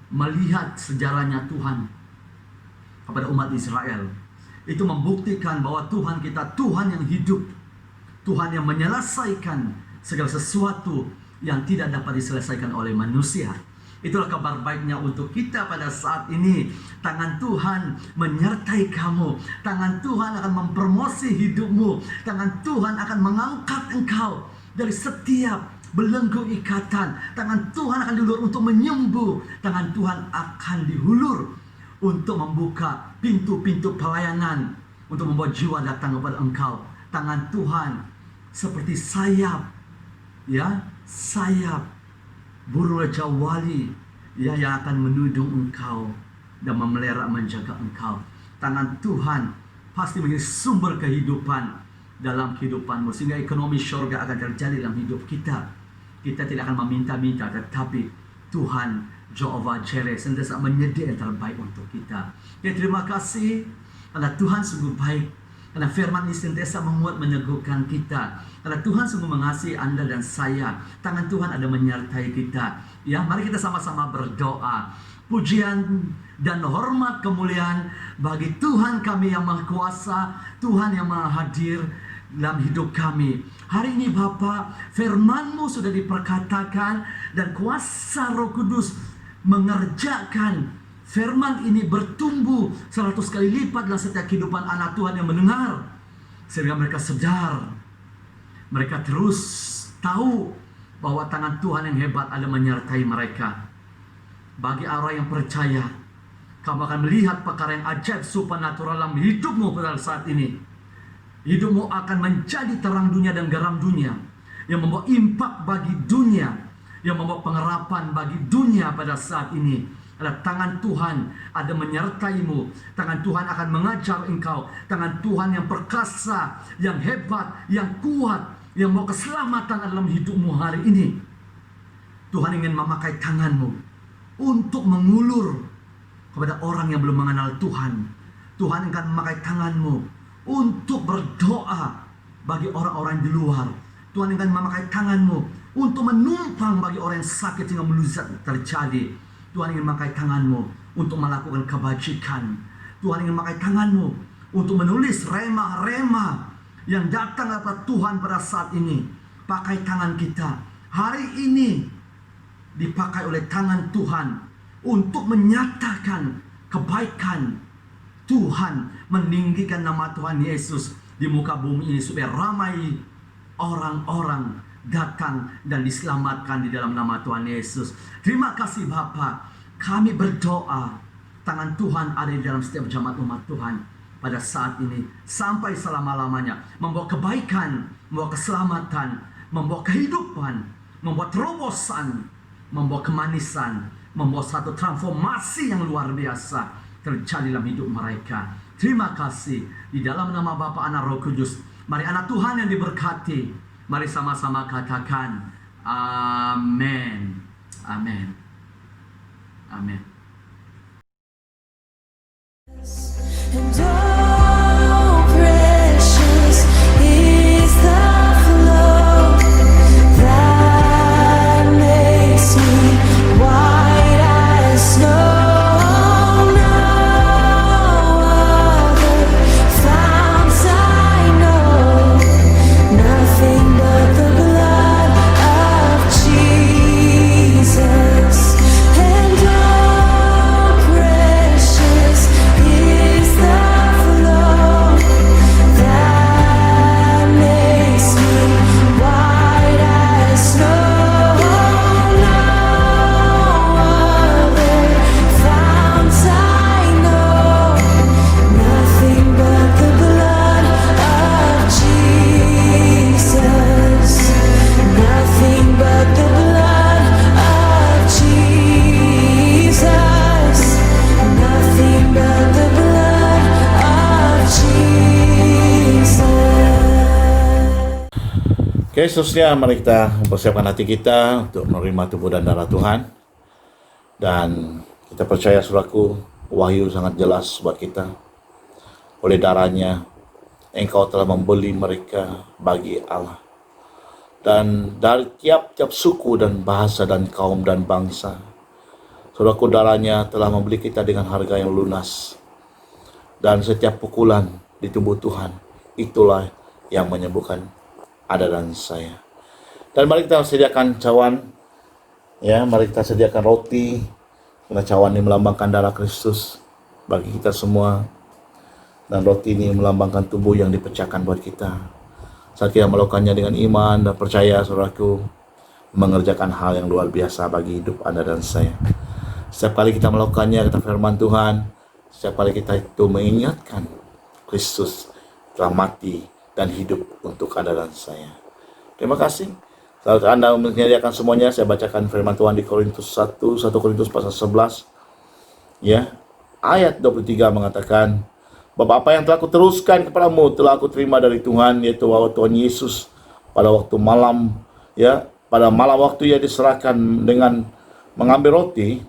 melihat sejarahnya Tuhan kepada umat Israel. Itu membuktikan bahwa Tuhan kita Tuhan yang hidup, Tuhan yang menyelesaikan segala sesuatu yang tidak dapat diselesaikan oleh manusia. Itulah kabar baiknya untuk kita pada saat ini. Tangan Tuhan menyertai kamu. Tangan Tuhan akan mempromosi hidupmu. Tangan Tuhan akan mengangkat engkau dari setiap belenggu ikatan. Tangan Tuhan akan diulur untuk menyembuh. Tangan Tuhan akan dihulur untuk membuka pintu-pintu pelayanan, untuk membawa jiwa datang kepada engkau. Tangan Tuhan seperti sayap, ya, sayap burung Raja Wali, ya, yang akan menudung engkau dan memelihara menjaga engkau. Tangan Tuhan pasti menjadi sumber kehidupan dalam kehidupanmu, sehingga ekonomi syurga akan terjadi dalam hidup kita. Kita tidak akan meminta-minta, tetapi Tuhan Jehovah Jireh sentiasa menyediakan yang terbaik untuk kita. Ya, terima kasih karena Tuhan sungguh baik, karena firman ini sentiasa menguat meneguhkan kita. Karena Tuhan sungguh mengasihi Anda dan saya. Tangan Tuhan ada menyertai kita. Ya, mari kita sama-sama berdoa. Pujian dan hormat kemuliaan bagi Tuhan kami yang Maha Kuasa, Tuhan yang Maha Hadir dalam hidup kami. Hari ini Bapa, firman-Mu sudah diperkatakan dan kuasa Roh Kudus mengerjakan firman ini bertumbuh 100 kali lipat dalam setiap kehidupan anak Tuhan yang mendengar. Sehingga mereka sadar, mereka terus tahu bahwa tangan Tuhan yang hebat ada menyertai mereka. Bagi orang yang percaya, kamu akan melihat perkara yang ajaib supernatural dalam hidupmu pada saat ini. Hidupmu akan menjadi terang dunia dan garam dunia, yang membawa impak bagi dunia, yang membawa pengharapan bagi dunia pada saat ini. Ada tangan Tuhan ada menyertaimu. Tangan Tuhan akan mengajar engkau. Tangan Tuhan yang perkasa, yang hebat, yang kuat, yang mau keselamatan dalam hidupmu hari ini. Tuhan ingin memakai tanganmu untuk mengulur kepada orang yang belum mengenal Tuhan. Tuhan akan memakai tanganmu untuk berdoa bagi orang-orang di luar. Tuhan akan memakai tanganmu untuk menumpang bagi orang yang sakit sehingga meluzat terjadi. Tuhan ingin memakai tanganmu untuk melakukan kebajikan. Tuhan ingin memakai tanganmu untuk menulis rema-rema yang datang kepada Tuhan pada saat ini. Pakai tangan kita hari ini, dipakai oleh tangan Tuhan untuk menyatakan kebaikan Tuhan, meninggikan nama Tuhan Yesus di muka bumi ini supaya ramai orang-orang datang dan diselamatkan di dalam nama Tuhan Yesus. Terima kasih Bapa. Kami berdoa tangan Tuhan ada di dalam setiap jemaat umat Tuhan pada saat ini sampai selama-lamanya, membawa kebaikan, membawa keselamatan, membawa kehidupan, membawa terobosan, membawa kemanisan, membawa satu transformasi yang luar biasa terjadi dalam hidup mereka. Terima kasih di dalam nama Bapa, Anak, Roh Kudus. Mari anak Tuhan yang diberkati, mari sama-sama katakan amin. Amin. Amin. And oh, precious is the flow that makes me white as snow. No other fount I know, nothing but the blood of Jesus. And oh, precious is the flow that makes me white as snow. No other fount I know, nothing but the blood of Jesus. Nothing but the blood of Jesus. Nothing but the blood of Jesus. Oke, seterusnya mari kita mempersiapkan hati kita untuk menerima tubuh dan darah Tuhan. Dan kita percaya saudaraku, wahyu sangat jelas buat kita. Oleh darahnya Engkau telah membeli mereka bagi Allah. Dan dari tiap-tiap suku dan bahasa dan kaum dan bangsa, Saudaraku, darahnya telah membeli kita dengan harga yang lunas. Dan setiap pukulan di tubuh Tuhan, itulah yang menyembuhkan Anda dan saya. Dan mari kita sediakan cawan, ya, mari kita sediakan roti, karena cawan ini melambangkan darah Kristus bagi kita semua. Dan roti ini melambangkan tubuh yang dipecahkan buat kita. Saat kita melakukannya dengan iman dan percaya, saudaraku, mengerjakan hal yang luar biasa bagi hidup Anda dan saya. Setiap kali kita melakukannya, kata firman Tuhan, setiap kali kita itu mengingatkan Kristus telah mati dan hidup untuk Anda dan saya. Terima kasih. Saat Anda menyediakan semuanya, saya bacakan firman Tuhan di Korintus 1 Korintus pasal 11, ya, ayat 23 mengatakan, Bapak, apa yang telah aku teruskan kepadamu telah aku terima dari Tuhan, yaitu bahwa Tuhan Yesus pada waktu malam, ya, pada malam waktu ia diserahkan dengan mengambil roti,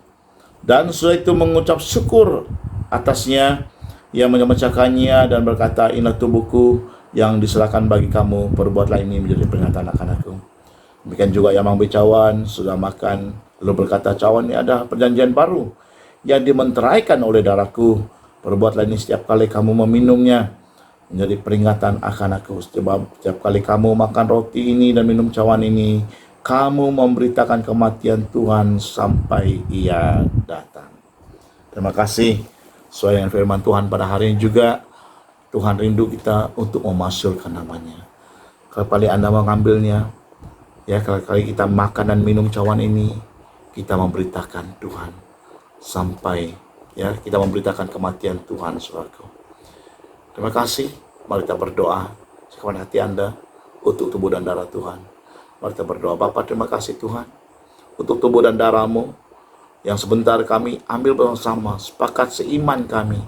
dan setelah itu mengucap syukur atasnya, ia memecahkannya dan berkata, inilah tubuhku yang diserahkan bagi kamu, perbuatlah ini menjadi peringatan akan aku. Demikian juga ia mengambil cawan, sudah makan, lalu berkata, cawan ini ada perjanjian baru yang dimenteraikan oleh darahku. Perbuatlah ini setiap kali kamu meminumnya menjadi peringatan akan aku. Setiap kali kamu makan roti ini dan minum cawan ini, kamu memberitakan kematian Tuhan sampai ia datang. Terima kasih. Sesuai dengan firman Tuhan pada hari ini juga, Tuhan rindu kita untuk memasyurkan namanya. Kali Anda mengambilnya, ya, kali kita makan dan minum cawan ini, kita memberitakan Tuhan sampai, ya, kita memberitakan kematian Tuhan, saudaraku. Terima kasih. Mari kita berdoa sekepada hati Anda untuk tubuh dan darah Tuhan. Mari kita berdoa. Bapa, terima kasih Tuhan untuk tubuh dan darah-Mu yang sebentar kami ambil bersama, sepakat seiman kami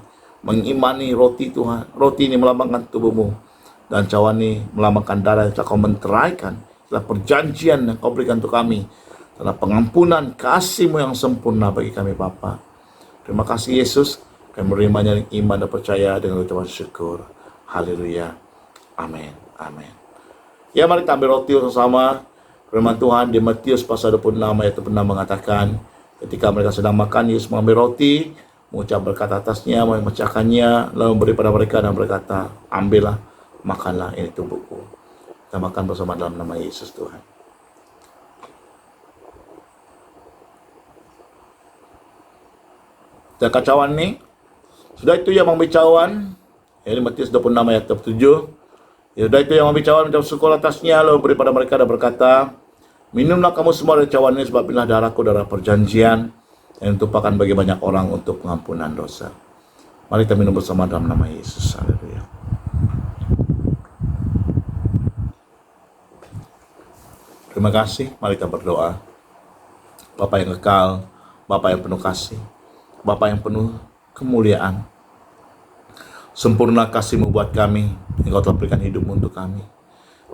mengimani roti Tuhan. Roti ini melambangkan tubuh-Mu dan cawan ini melambangkan darah yang telah Kau menteraikan, telah perjanjian yang Kau berikan untuk kami, telah pengampunan kasih-Mu yang sempurna bagi kami, Bapa. Terima kasih Yesus, kami menerimanya dengan iman dan percaya dengan ucapan syukur. Haleluya. Amin. Amin. Ya, mari kita ambil roti bersama. Firman Tuhan di Matius pasal 26 ayat 26 mengatakan, ketika mereka sedang makan, Yesus mengambil roti, mengucap berkat atasnya, memecahkannya, lalu memberi pada mereka dan berkata, ambillah, makanlah, ini tubuhku. Kita makan bersama dalam nama Yesus Tuhan. Dan cawan ini, sudah itu yang mengambil cawan, ini Matius 26 ayat 7. Ya, sudah itu yang mengambil cawan, mengucap syukur atasnya, lalu beri pada mereka dan berkata, minumlah kamu semua dari cawan ini, sebab inilah darahku, darah perjanjian yang ditumpahkan bagi banyak orang untuk pengampunan dosa. Mari kita minum bersama dalam nama Yesus. Haleluya. Terima kasih. Mari kita berdoa. Bapa yang kekal, Bapa yang penuh kasih, Bapa yang penuh kemuliaan, sempurna kasih-Mu buat kami, Engkau telah berikan hidup-Mu untuk kami.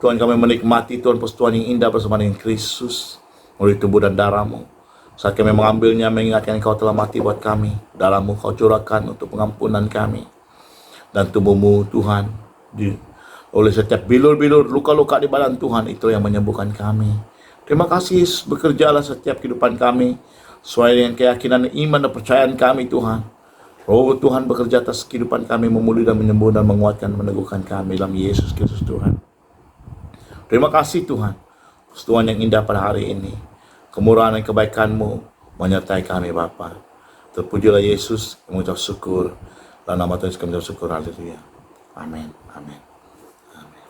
Tuhan, kami menikmati Tuhan persekutuan yang indah bersama dengan Kristus melalui tubuh dan darah-Mu. Saat kami mengambilnya, mengingatkan Engkau telah mati buat kami, darah-Mu Kau curahkan untuk pengampunan kami, dan tubuh-Mu Tuhan, oleh setiap bilur-bilur luka-luka di badan Tuhan, itu yang menyembuhkan kami. Terima kasih, bekerjalah setiap kehidupan kami sesuai dengan keyakinan, iman dan percayaan kami Tuhan. Roh Tuhan bekerja atas kehidupan kami, memulih dan menyembuhkan dan menguatkan, meneguhkan kami dalam Yesus Kristus Tuhan. Terima kasih Tuhan, persekutuan yang indah pada hari ini. Kemurahan dan kebaikan-Mu menyertai kami Bapa. Terpujilah Yesus, mengucap syukur. Dalam nama Tuhan Yesus kami mengucap syukur. Haleluya. Amin. Amin. Amin.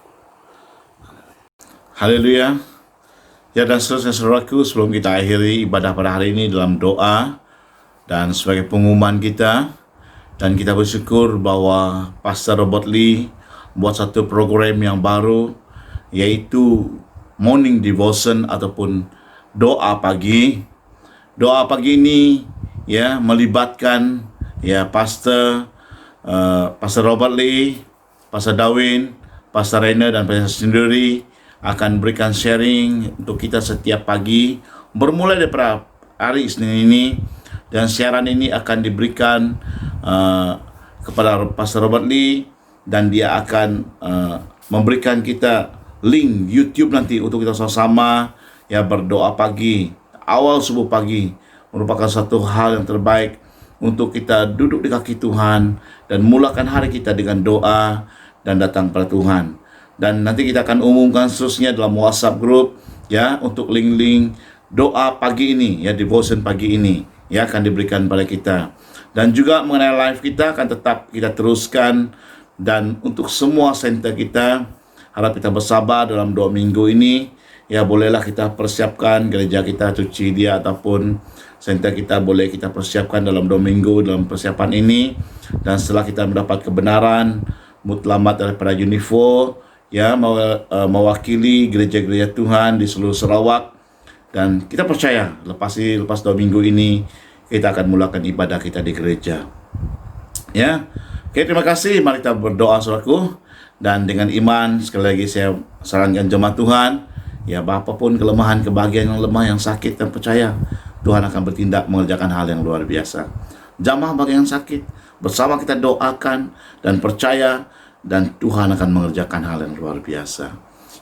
Haleluya. Ya, dan seterusnya saudaraku, sebelum kita akhiri ibadah pada hari ini dalam doa dan sebagai pengumuman kita, dan kita bersyukur bahwa Pastor Robert Lee buat satu program yang baru, yaitu Morning Devotion ataupun doa pagi. Doa pagi ini, ya, melibatkan, ya, Pastor Robert Lee, Pastor Darwin, Pastor Rainer dan Pastor sendiri akan berikan sharing untuk kita setiap pagi bermulai daripada hari Isnin ini, dan siaran ini akan diberikan kepada Pastor Robert Lee dan dia akan memberikan kita link YouTube nanti untuk kita sama-sama ya berdoa pagi, awal subuh pagi merupakan satu hal yang terbaik untuk kita duduk di kaki Tuhan dan mulakan hari kita dengan doa dan datang pada Tuhan. Dan nanti kita akan umumkan seterusnya dalam WhatsApp group ya untuk link-link doa pagi ini ya, devotion pagi ini ya akan diberikan pada kita. Dan juga mengenai live kita akan tetap kita teruskan, dan untuk semua center kita harap kita bersabar dalam 2 minggu ini ya, bolehlah kita persiapkan gereja kita, cuci dia ataupun center kita boleh kita persiapkan dalam 2 minggu dalam persiapan ini. Dan setelah kita mendapat kebenaran mutlamat daripada Unifor ya, mewakili gereja-gereja Tuhan di seluruh Sarawak, dan kita percaya lepas 2 minggu ini kita akan mulakan ibadah kita di gereja ya. Oke, terima kasih. Mari kita berdoa saudaraku, dan dengan iman sekali lagi saya sarankan jemaat Tuhan ya, apapun kelemahan, kebahagiaan yang lemah, yang sakit, dan percaya Tuhan akan bertindak mengerjakan hal yang luar biasa. Jamah bagi yang sakit, bersama kita doakan dan percaya, dan Tuhan akan mengerjakan hal yang luar biasa.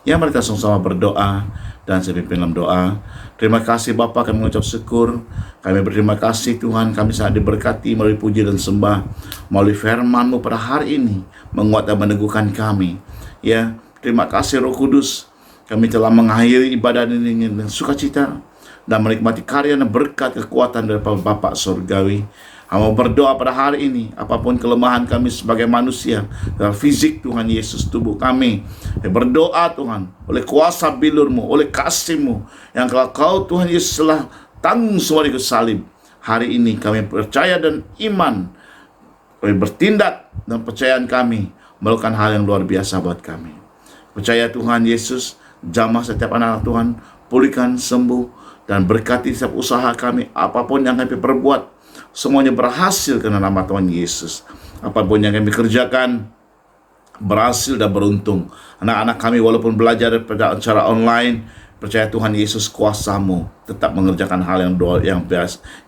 Ya, mari kita sama-sama berdoa dan saya pimpin dalam doa. Terima kasih Bapa, kami mengucap syukur. Kami berterima kasih Tuhan, kami sangat diberkati melalui puji dan sembah, melalui firman-Mu pada hari ini, menguat dan meneguhkan kami. Ya, terima kasih Roh Kudus, kami telah mengakhiri ibadah ini dengan sukacita dan menikmati karya dan berkat kekuatan daripada Bapa Surgawi. Hamba berdoa pada hari ini, apapun kelemahan kami sebagai manusia, dalam fisik Tuhan Yesus, tubuh kami, berdoa Tuhan, oleh kuasa bilur-Mu, oleh kasih-Mu, yang kalau Kau Tuhan Yesus telah tanggung semua di kayu salib. Hari ini kami percaya dan iman, kami bertindak dan percayaan kami melakukan hal yang luar biasa buat kami. Percaya Tuhan Yesus, jamah setiap anak Tuhan, pulihkan, sembuh, dan berkati setiap usaha kami, apapun yang kami perbuat, semuanya berhasil karena nama Tuhan Yesus. Apapun yang kami kerjakan berhasil dan beruntung. Anak-anak kami walaupun belajar secara online, percaya Tuhan Yesus, kuasa-Mu tetap mengerjakan hal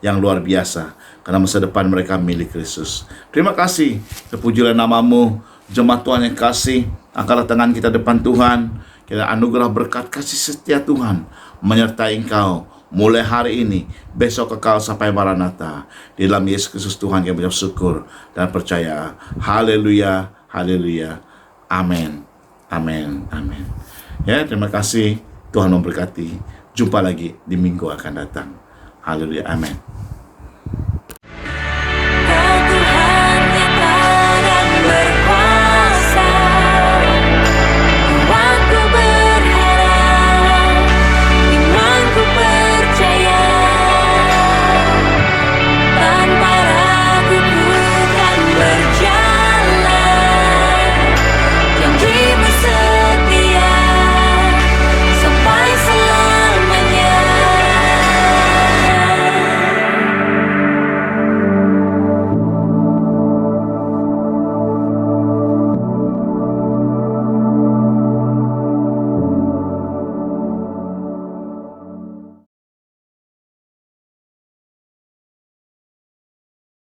yang luar biasa, karena masa depan mereka milik Kristus. Terima kasih, terpujilah nama-Mu. Jemaat Tuhan yang kasih, angkatlah tangan kita depan Tuhan. Kita anugerah berkat kasih setia Tuhan menyertai engkau mulai hari ini, besok kekal sampai Maranatha. Di dalam Yesus Kristus Tuhan kami mengucap syukur dan percaya. Haleluya, haleluya, amin, amin, amin. Ya, terima kasih. Tuhan memberkati. Jumpa lagi di minggu akan datang. Haleluya, amin.